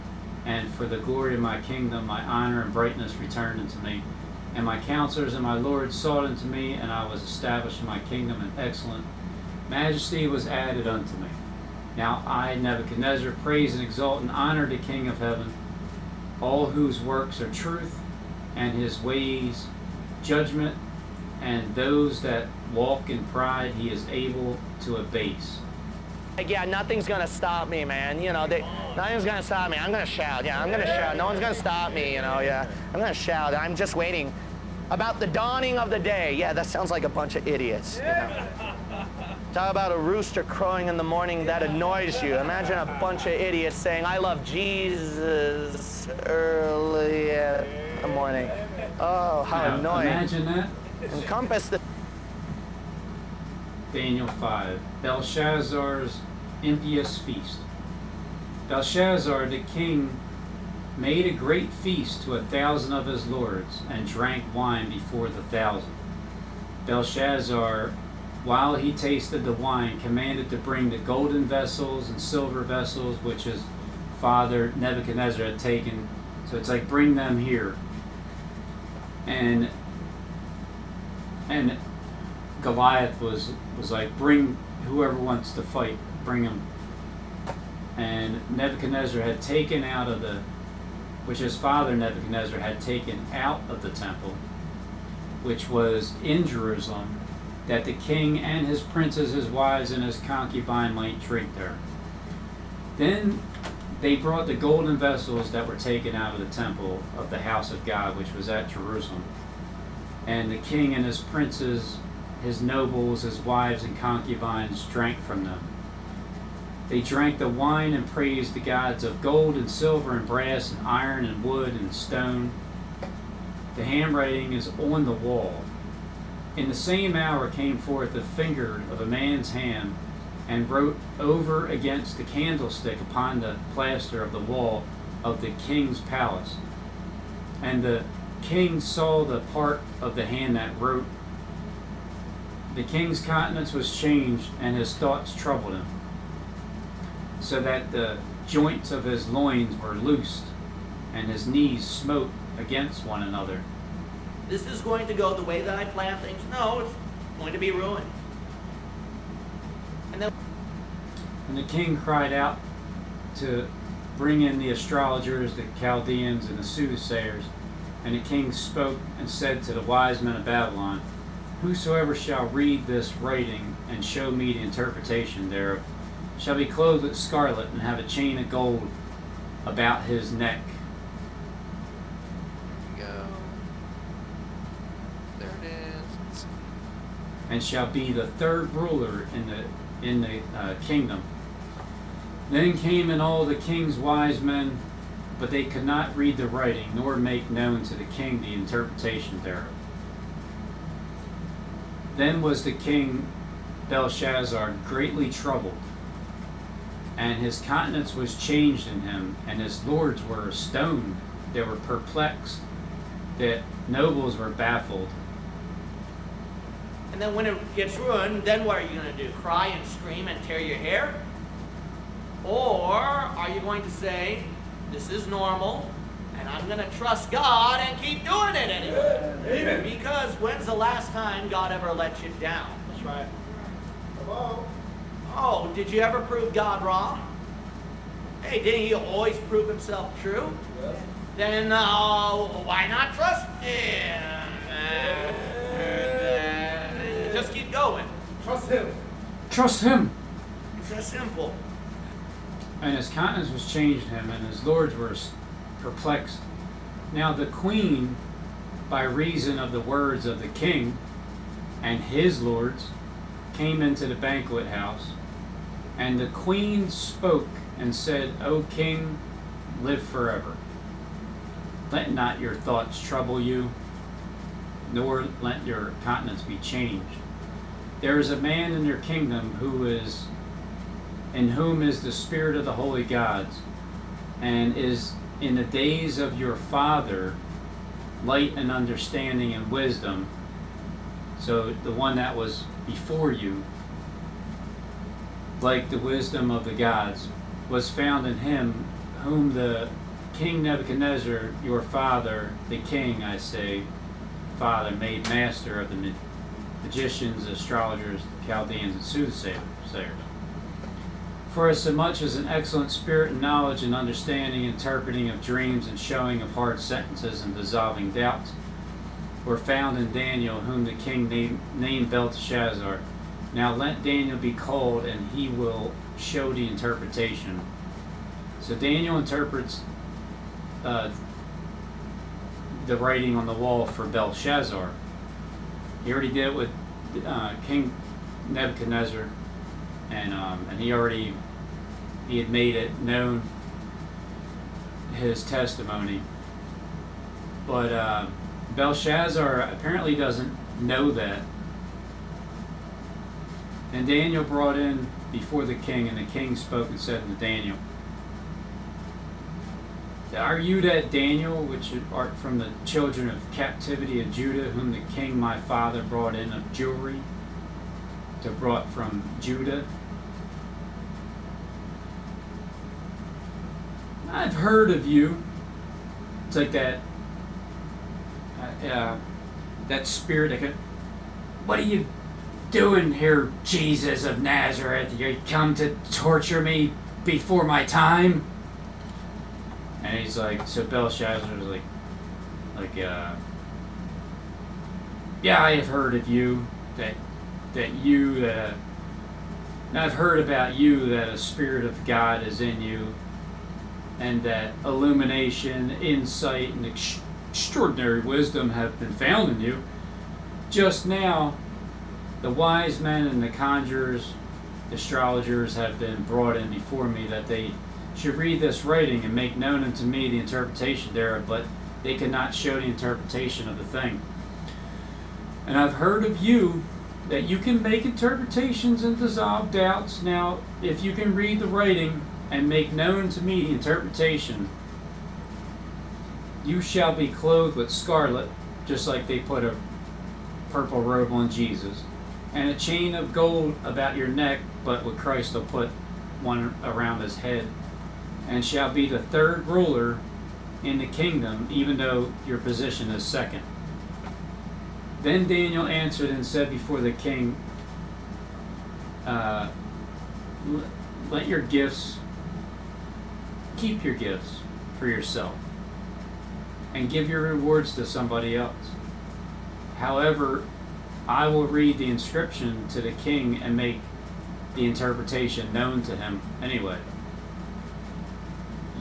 and for the glory of my kingdom my honor and brightness returned unto me. And my counselors and my lords sought unto me, and I was established in my kingdom, and excellent majesty was added unto me. Now I, Nebuchadnezzar, praise and exalt and honor the King of heaven, all whose works are truth, and his ways judgment, and those that walk in pride he is able to abase. Like, yeah, nothing's gonna stop me, man. You know, nothing's gonna stop me. I'm gonna shout. Yeah, I'm gonna shout. No one's gonna stop me. You know, yeah, I'm gonna shout. I'm just waiting about the dawning of the day. Yeah, that sounds like a bunch of idiots. You know? Talk about a rooster crowing in the morning that annoys you. Imagine a bunch of idiots saying, "I love Jesus" early in the morning. Oh, how Now, annoying! imagine that. Encompass the. Daniel 5, Belshazzar's impious feast. Belshazzar the king made a great feast to 1,000 of his lords, and drank wine before the 1,000. Belshazzar, while he tasted the wine, commanded to bring the golden vessels and silver vessels which his father Nebuchadnezzar had taken. So it's like, bring them here. And Goliath was like, bring whoever wants to fight, bring them. And Nebuchadnezzar had taken out of which his father Nebuchadnezzar had taken out of the temple, which was in Jerusalem, that the king and his princes, his wives, and his concubine might drink there. Then they brought the golden vessels that were taken out of the temple of the house of God, which was at Jerusalem. And the king and his princes, his nobles, his wives, and concubines drank from them. They drank the wine and praised the gods of gold and silver and brass and iron and wood and stone. The handwriting is on the wall. In the same hour came forth the finger of a man's hand, and wrote over against the candlestick upon the plaster of the wall of the king's palace. And the king saw the part of the hand that wrote. The king's countenance was changed, and his thoughts troubled him, so that the joints of his loins were loosed, and his knees smote against one another. This is going to go the way that I plan things. No, it's going to be ruined. And the king cried out to bring in the astrologers, the Chaldeans, and the soothsayers. And the king spoke and said to the wise men of Babylon, whosoever shall read this writing and show me the interpretation thereof shall be clothed with scarlet and have a chain of gold about his neck. Go. There it is. And shall be the third ruler in the kingdom. Then came in all the king's wise men, but they could not read the writing, nor make known to the king the interpretation thereof. Then was the king Belshazzar greatly troubled, and his countenance was changed in him, and his lords were stoned. They were perplexed, the nobles were baffled. And then when it gets ruined, then what are you going to do? Cry and scream and tear your hair? Or are you going to say, this is normal, and I'm going to trust God and keep doing it anyway? Amen. Because when's the last time God ever let you down? That's right. Hello? Oh, did you ever prove God wrong? Hey, didn't he always prove himself true? Yes. Then why not trust him? Just keep going. Trust him. Trust him. It's that simple. And his countenance was changed in him, and his lords were perplexed. Now the queen, by reason of the words of the king and his lords, came into the banquet house. And the queen spoke and said, O king, live forever. Let not your thoughts trouble you, nor let your countenance be changed. There is a man in your kingdom in whom is the spirit of the holy gods, and is in the days of your father light and understanding and wisdom. So the one that was before you, like the wisdom of the gods, was found in him, whom the King Nebuchadnezzar, your father, the king, I say, father, made master of the magicians, astrologers, Chaldeans, and soothsayers. For as much as an excellent spirit and knowledge and understanding, interpreting of dreams, and showing of hard sentences and dissolving doubts, were found in Daniel, whom the king named Belteshazzar. Now let Daniel be called, and he will show the interpretation. So Daniel interprets the writing on the wall for Belshazzar. He already did it with King Nebuchadnezzar, and he had made it known, his testimony. But Belshazzar apparently doesn't know that. And Daniel brought in before the king, and the king spoke and said to Daniel, Are you that Daniel, which art from the children of captivity of Judah, whom the king my father brought in of Jewry, to brought from Judah? I've heard of you. It's like that that spirit that could, what are you doing here, Jesus of Nazareth? You come to torture me before my time? And he's like, so Belshazzar was yeah, I have heard of you, that I've heard about you that a spirit of God is in you, and that illumination, insight, and extraordinary wisdom have been found in you. Just now, the wise men and the conjurers, astrologers have been brought in before me, that they should read this writing and make known unto me the interpretation thereof, but they cannot show the interpretation of the thing. And I've heard of you that you can make interpretations and dissolve doubts. Now, if you can read the writing and make known to me the interpretation, you shall be clothed with scarlet, just like they put a purple robe on Jesus, and a chain of gold about your neck, but what Christ will put one around his head, and shall be the third ruler in the kingdom, even though your position is second. Then Daniel answered and said before the king, let your gifts, keep your gifts for yourself, and give your rewards to somebody else. However, I will read the inscription to the king and make the interpretation known to him anyway.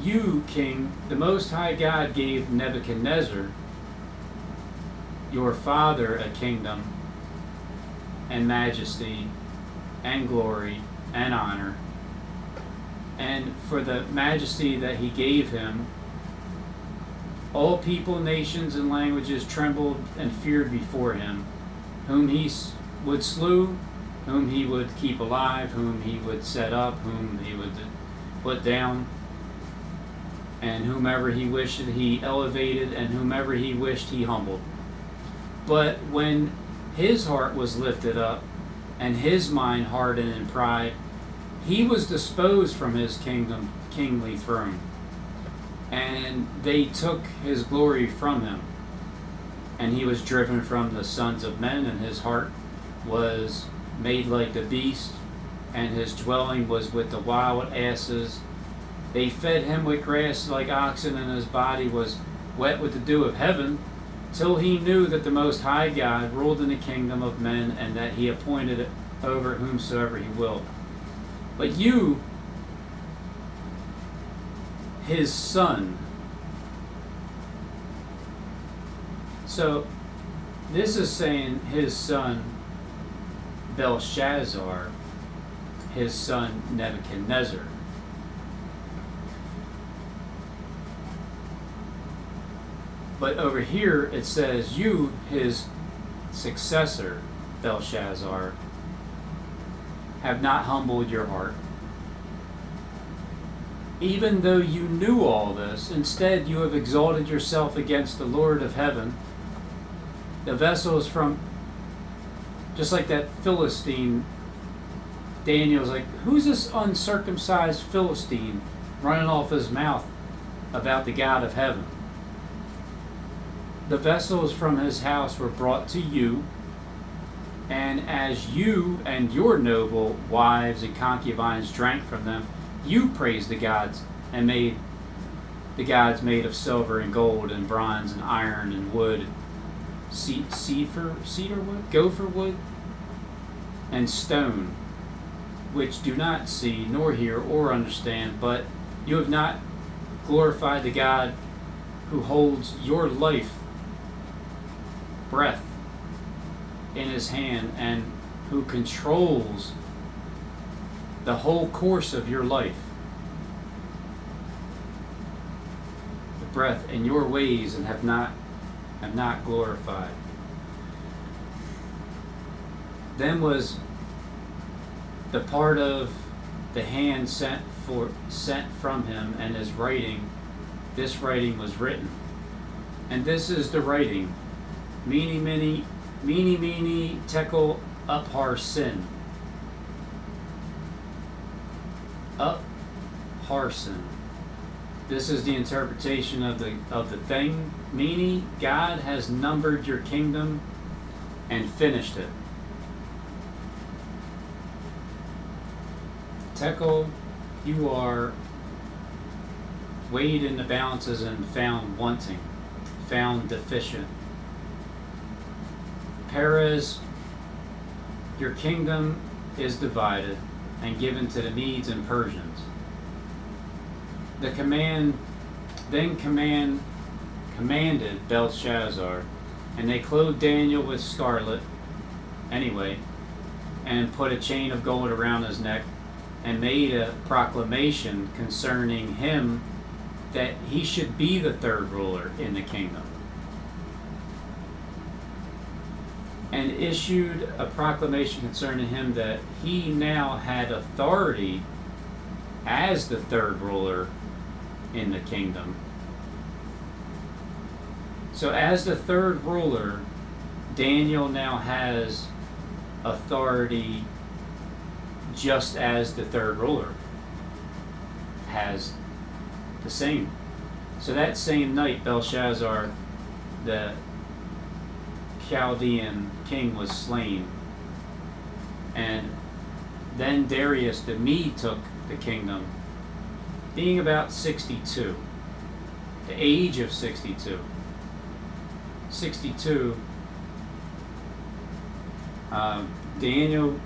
You, king, the Most High God gave Nebuchadnezzar, your father, a kingdom and majesty and glory and honor. And for the majesty that he gave him, all people, nations, and languages trembled and feared before him, whom he would slew, whom he would keep alive, whom he would set up, whom he would put down, and whomever he wished he elevated, and whomever he wished he humbled. But when his heart was lifted up, and his mind hardened in pride, he was disposed from his kingly throne, and they took his glory from him. And he was driven from the sons of men, and his heart was made like the beast, and his dwelling was with the wild asses. They fed him with grass like oxen, and his body was wet with the dew of heaven, till he knew that the Most High God ruled in the kingdom of men, and that he appointed it over whomsoever he willed. But you, his son. So this is saying his son Belshazzar, his son Nebuchadnezzar. But over here it says you, his successor, Belshazzar, have not humbled your heart. Even though you knew all this, instead you have exalted yourself against the Lord of heaven. The vessels from, just like that Philistine, Daniel's like, who's this uncircumcised Philistine running off his mouth about the God of heaven? The vessels from his house were brought to you, and as you and your noble wives and concubines drank from them, you praised the gods and made the gods made of silver and gold and bronze and iron and wood, cedar wood, gopher wood, and stone, which do not see nor hear or understand. But you have not glorified the God who holds your life breath in his hand, and who controls the whole course of your life, the breath in your ways, and have not glorified. Then was the part of the hand sent from him, and his writing this writing was written. And this is the writing. Mene, tekel, uphar sin. Uphar sin. This is the interpretation of the thing. Meaning, God has numbered your kingdom and finished it. Tekel, you are weighed in the balances and found wanting, found deficient. Perez, your kingdom is divided and given to the Medes and Persians. The commanded Belshazzar, and they clothed Daniel with scarlet, and put a chain of gold around his neck, and made a proclamation concerning him that he should be the third ruler in the kingdom. And issued a proclamation concerning him that he now had authority as the third ruler in the kingdom. So as the third ruler, Daniel now has authority just as the third ruler has the same. So that same night, Belshazzar, the Chaldean king, was slain. And then Darius the Mede took the kingdom, being about 62, the age of 62. 62, Daniel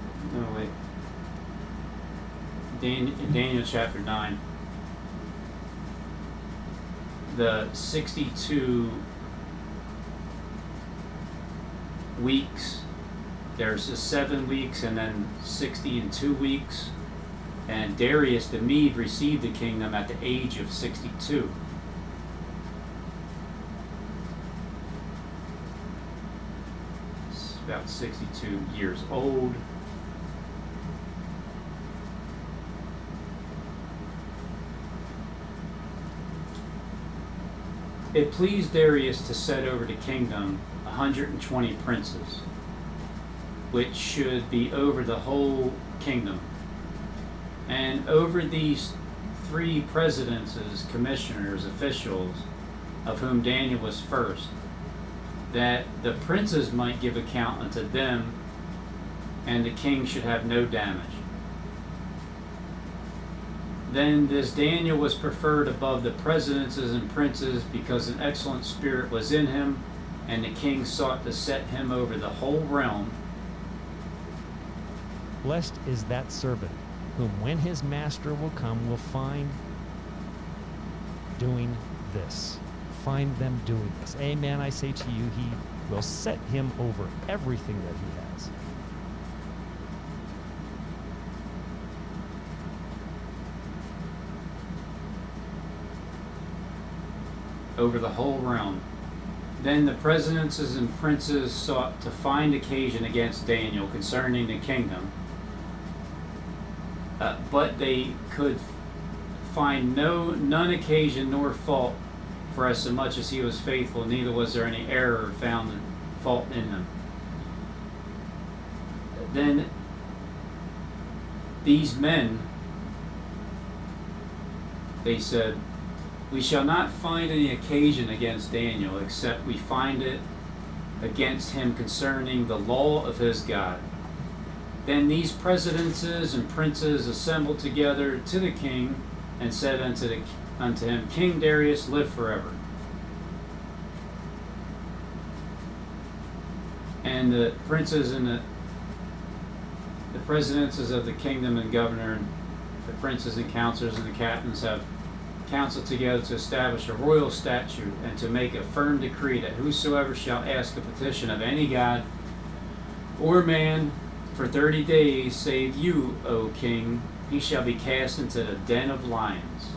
chapter 9, the 62 weeks, there's the 7 weeks and then 60 and 2 weeks, and Darius the Mede received the kingdom at the age of 62. It's about 62 years old. It pleased Darius to set over the kingdom 120 princes, which should be over the whole kingdom. And over these 3 presidences, commissioners, officials, of whom Daniel was first, that the princes might give account unto them, and the king should have no damage. Then this Daniel was preferred above the presidences and princes, because an excellent spirit was in him, and the king sought to set him over the whole realm. Blessed is that servant, whom when his master will come will find doing this. Find them doing this. Amen, I say to you, he will set him over everything that he has. Over the whole realm. Then the presidences and princes sought to find occasion against Daniel concerning the kingdom, but they could find none occasion nor fault, for as so much as he was faithful, neither was there any error found in fault in him. Then these men, they said, we shall not find any occasion against Daniel, except we find it against him concerning the law of his God. Then these presidences and princes assembled together to the king, and said unto him, King Darius, live forever. And the princes and the presidences of the kingdom and governor and the princes and counselors and the captains have counseled together to establish a royal statute and to make a firm decree that whosoever shall ask a petition of any god or man for 30 days, save you, O king, he shall be cast into the den of lions.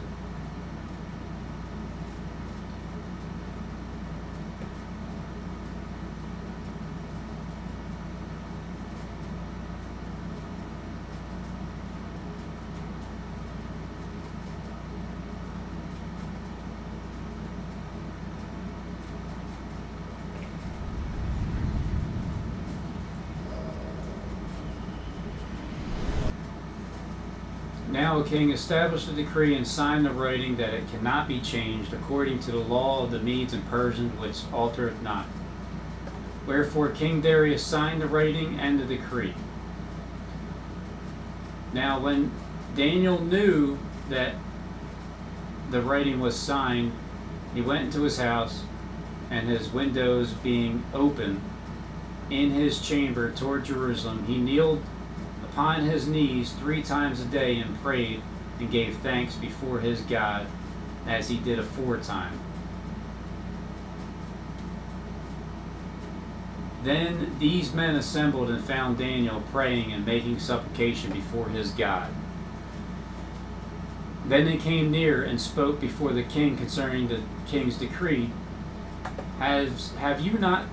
Now, O king, establish the decree and sign the writing that it cannot be changed, according to the law of the Medes and Persians, which altereth not. Wherefore King Darius signed the writing and the decree. Now, when Daniel knew that the writing was signed, he went into his house, and his windows being open in his chamber toward Jerusalem, he kneeled upon his knees 3 times a day and prayed and gave thanks before his God, as he did aforetime. Then these men assembled and found Daniel praying and making supplication before his God. Then they came near and spoke before the king concerning the king's decree. Have you not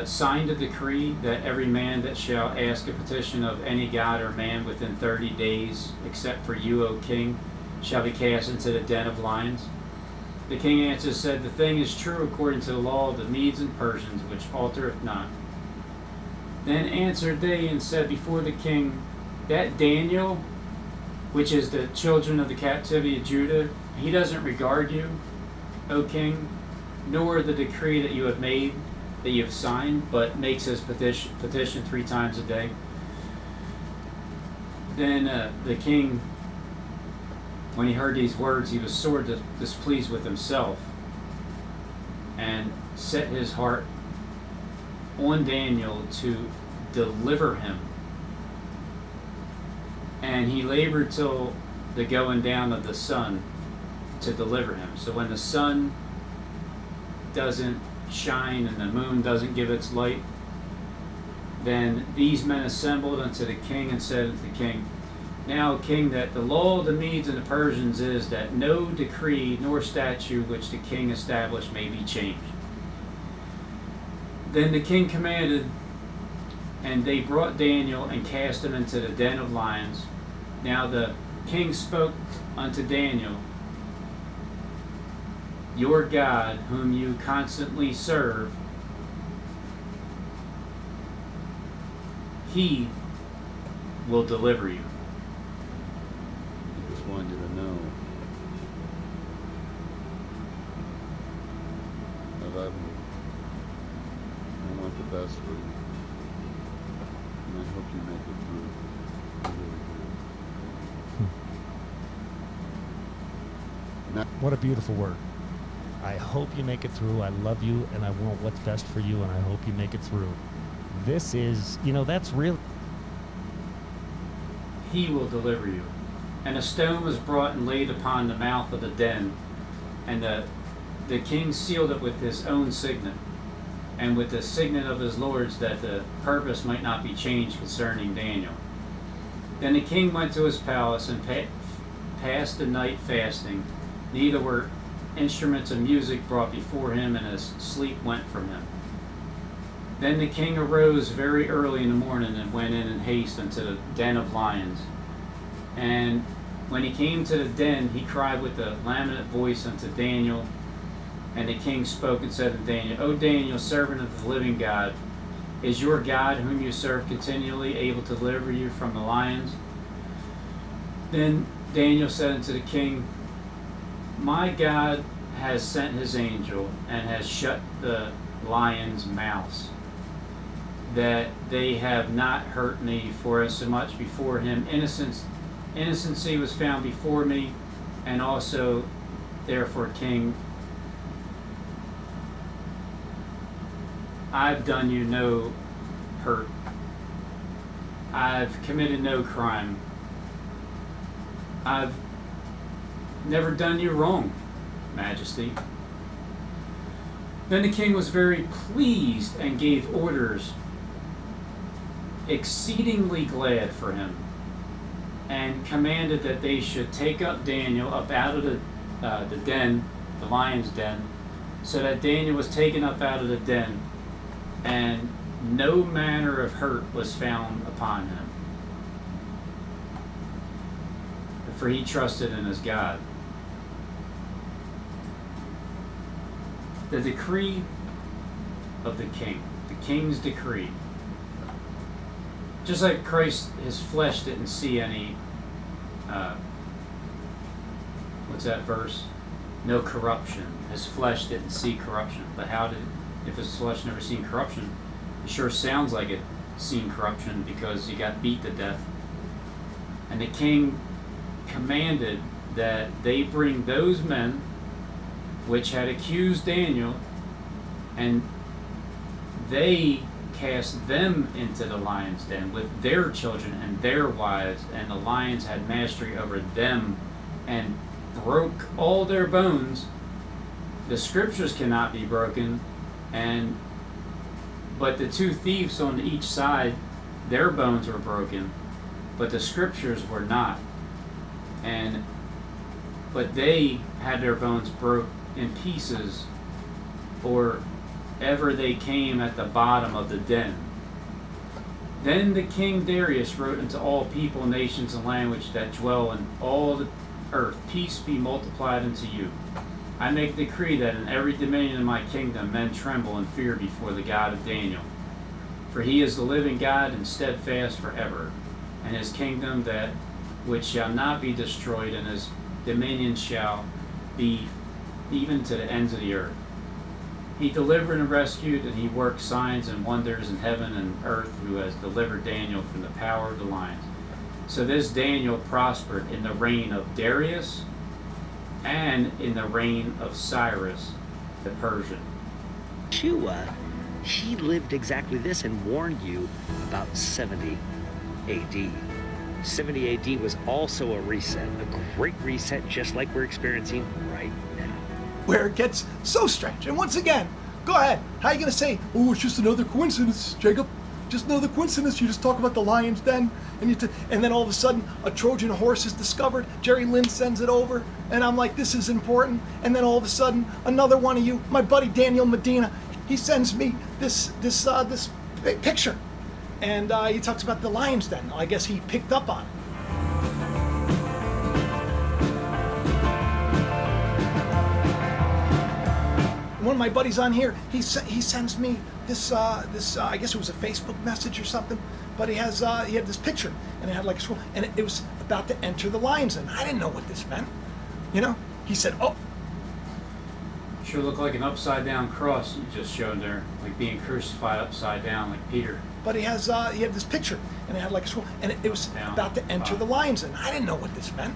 signed a decree that every man that shall ask a petition of any god or man within 30 days, except for you, O king, shall be cast into the den of lions? The king answered, said, the thing is true according to the law of the Medes and Persians, which altereth not. Then answered they and said before the king, that Daniel, which is the children of the captivity of Judah, he doesn't regard you, O king, nor the decree that you have made, that you have signed, but makes his petition 3 times a day. Then the king, when he heard these words, he was sore displeased with himself, and set his heart on Daniel to deliver him. And he labored till the going down of the sun to deliver him. So when the sun doesn't shine and the moon doesn't give its light, then these men assembled unto the king and said unto the king, now, king, that the law of the Medes and the Persians is that no decree nor statute which the king established may be changed. Then the king commanded, and they brought Daniel and cast him into the den of lions. Now the king spoke unto Daniel, your God, whom you constantly serve, he will deliver you. I just wanted you to know I love you. I want the best for you. And I hope you make it through. I really do. Now, What a beautiful word. I hope you make it through. I love you, and I want what's best for you, and I hope you make it through. This is, that's real. He will deliver you. And a stone was brought and laid upon the mouth of the den, and the king sealed it with his own signet, and with the signet of his lords, that the purpose might not be changed concerning Daniel. Then the king went to his palace and passed the night fasting. Neither were instruments of music brought before him, and his sleep went from him. Then the king arose very early in the morning and went in haste unto the den of lions. And when he came to the den, he cried with a lamented voice unto Daniel. And the king spoke and said to Daniel, O Daniel, servant of the living God, is your God, whom you serve continually, able to deliver you from the lions? Then Daniel said unto the king, my God has sent his angel and has shut the lions' mouths, that they have not hurt me, for so much before him innocency was found before me, and also therefore, king, I've done you no hurt. I've committed no crime. I've never done you wrong, Majesty. Then the king was very pleased and gave orders exceedingly glad for him, and commanded that they should take up Daniel up out of the den, the lion's den, so that Daniel was taken up out of the den, and no manner of hurt was found upon him, for he trusted in his God. The decree of the king, the king's decree. Just like Christ, his flesh didn't see any what's that verse? No corruption. His flesh didn't see corruption. But if his flesh never seen corruption, it sure sounds like it seen corruption because he got beat to death. And the king commanded that they bring those men which had accused Daniel, and they cast them into the lion's den with their children and their wives, and the lions had mastery over them and broke all their bones. The scriptures cannot be broken, but the two thieves on each side, their bones were broken, but the scriptures were not. But they had their bones broke in pieces, or ever they came at the bottom of the den. Then the king Darius wrote unto all people, nations, and language that dwell in all the earth, peace be multiplied unto you. I make decree that in every dominion of my kingdom men tremble and fear before the God of Daniel. For he is the living God and steadfast forever, and his kingdom that which shall not be destroyed, and his dominion shall be even to the ends of the earth. He delivered and rescued, and he worked signs and wonders in heaven and earth, who has delivered Daniel from the power of the lions. So this Daniel prospered in the reign of Darius and in the reign of Cyrus the Persian. He lived exactly this and warned you about 70 AD. 70 AD was also a reset, a great reset, just like we're experiencing right now. Where it gets so strange. And once again, go ahead. How are you going to say, oh, it's just another coincidence, Jacob? Just another coincidence. You just talk about the lion's den, and then all of a sudden, a Trojan horse is discovered. Jerry Lynn sends it over, and I'm like, this is important. And then all of a sudden, another one of you, my buddy Daniel Medina, he sends me this picture, and he talks about the lion's den. I guess he picked up on it. One of my buddies on here, he sends me this I guess it was a Facebook message or something, but he had this picture, and it had like a scroll, and it was about to enter the lion's den. I didn't know what this meant, He said, "Oh, Sure looked like an upside down cross you just showed there, like being crucified upside down, like Peter." But he had this picture, and it had like a scroll, and it was Down, about to enter up. the lion's den. I didn't know what this meant,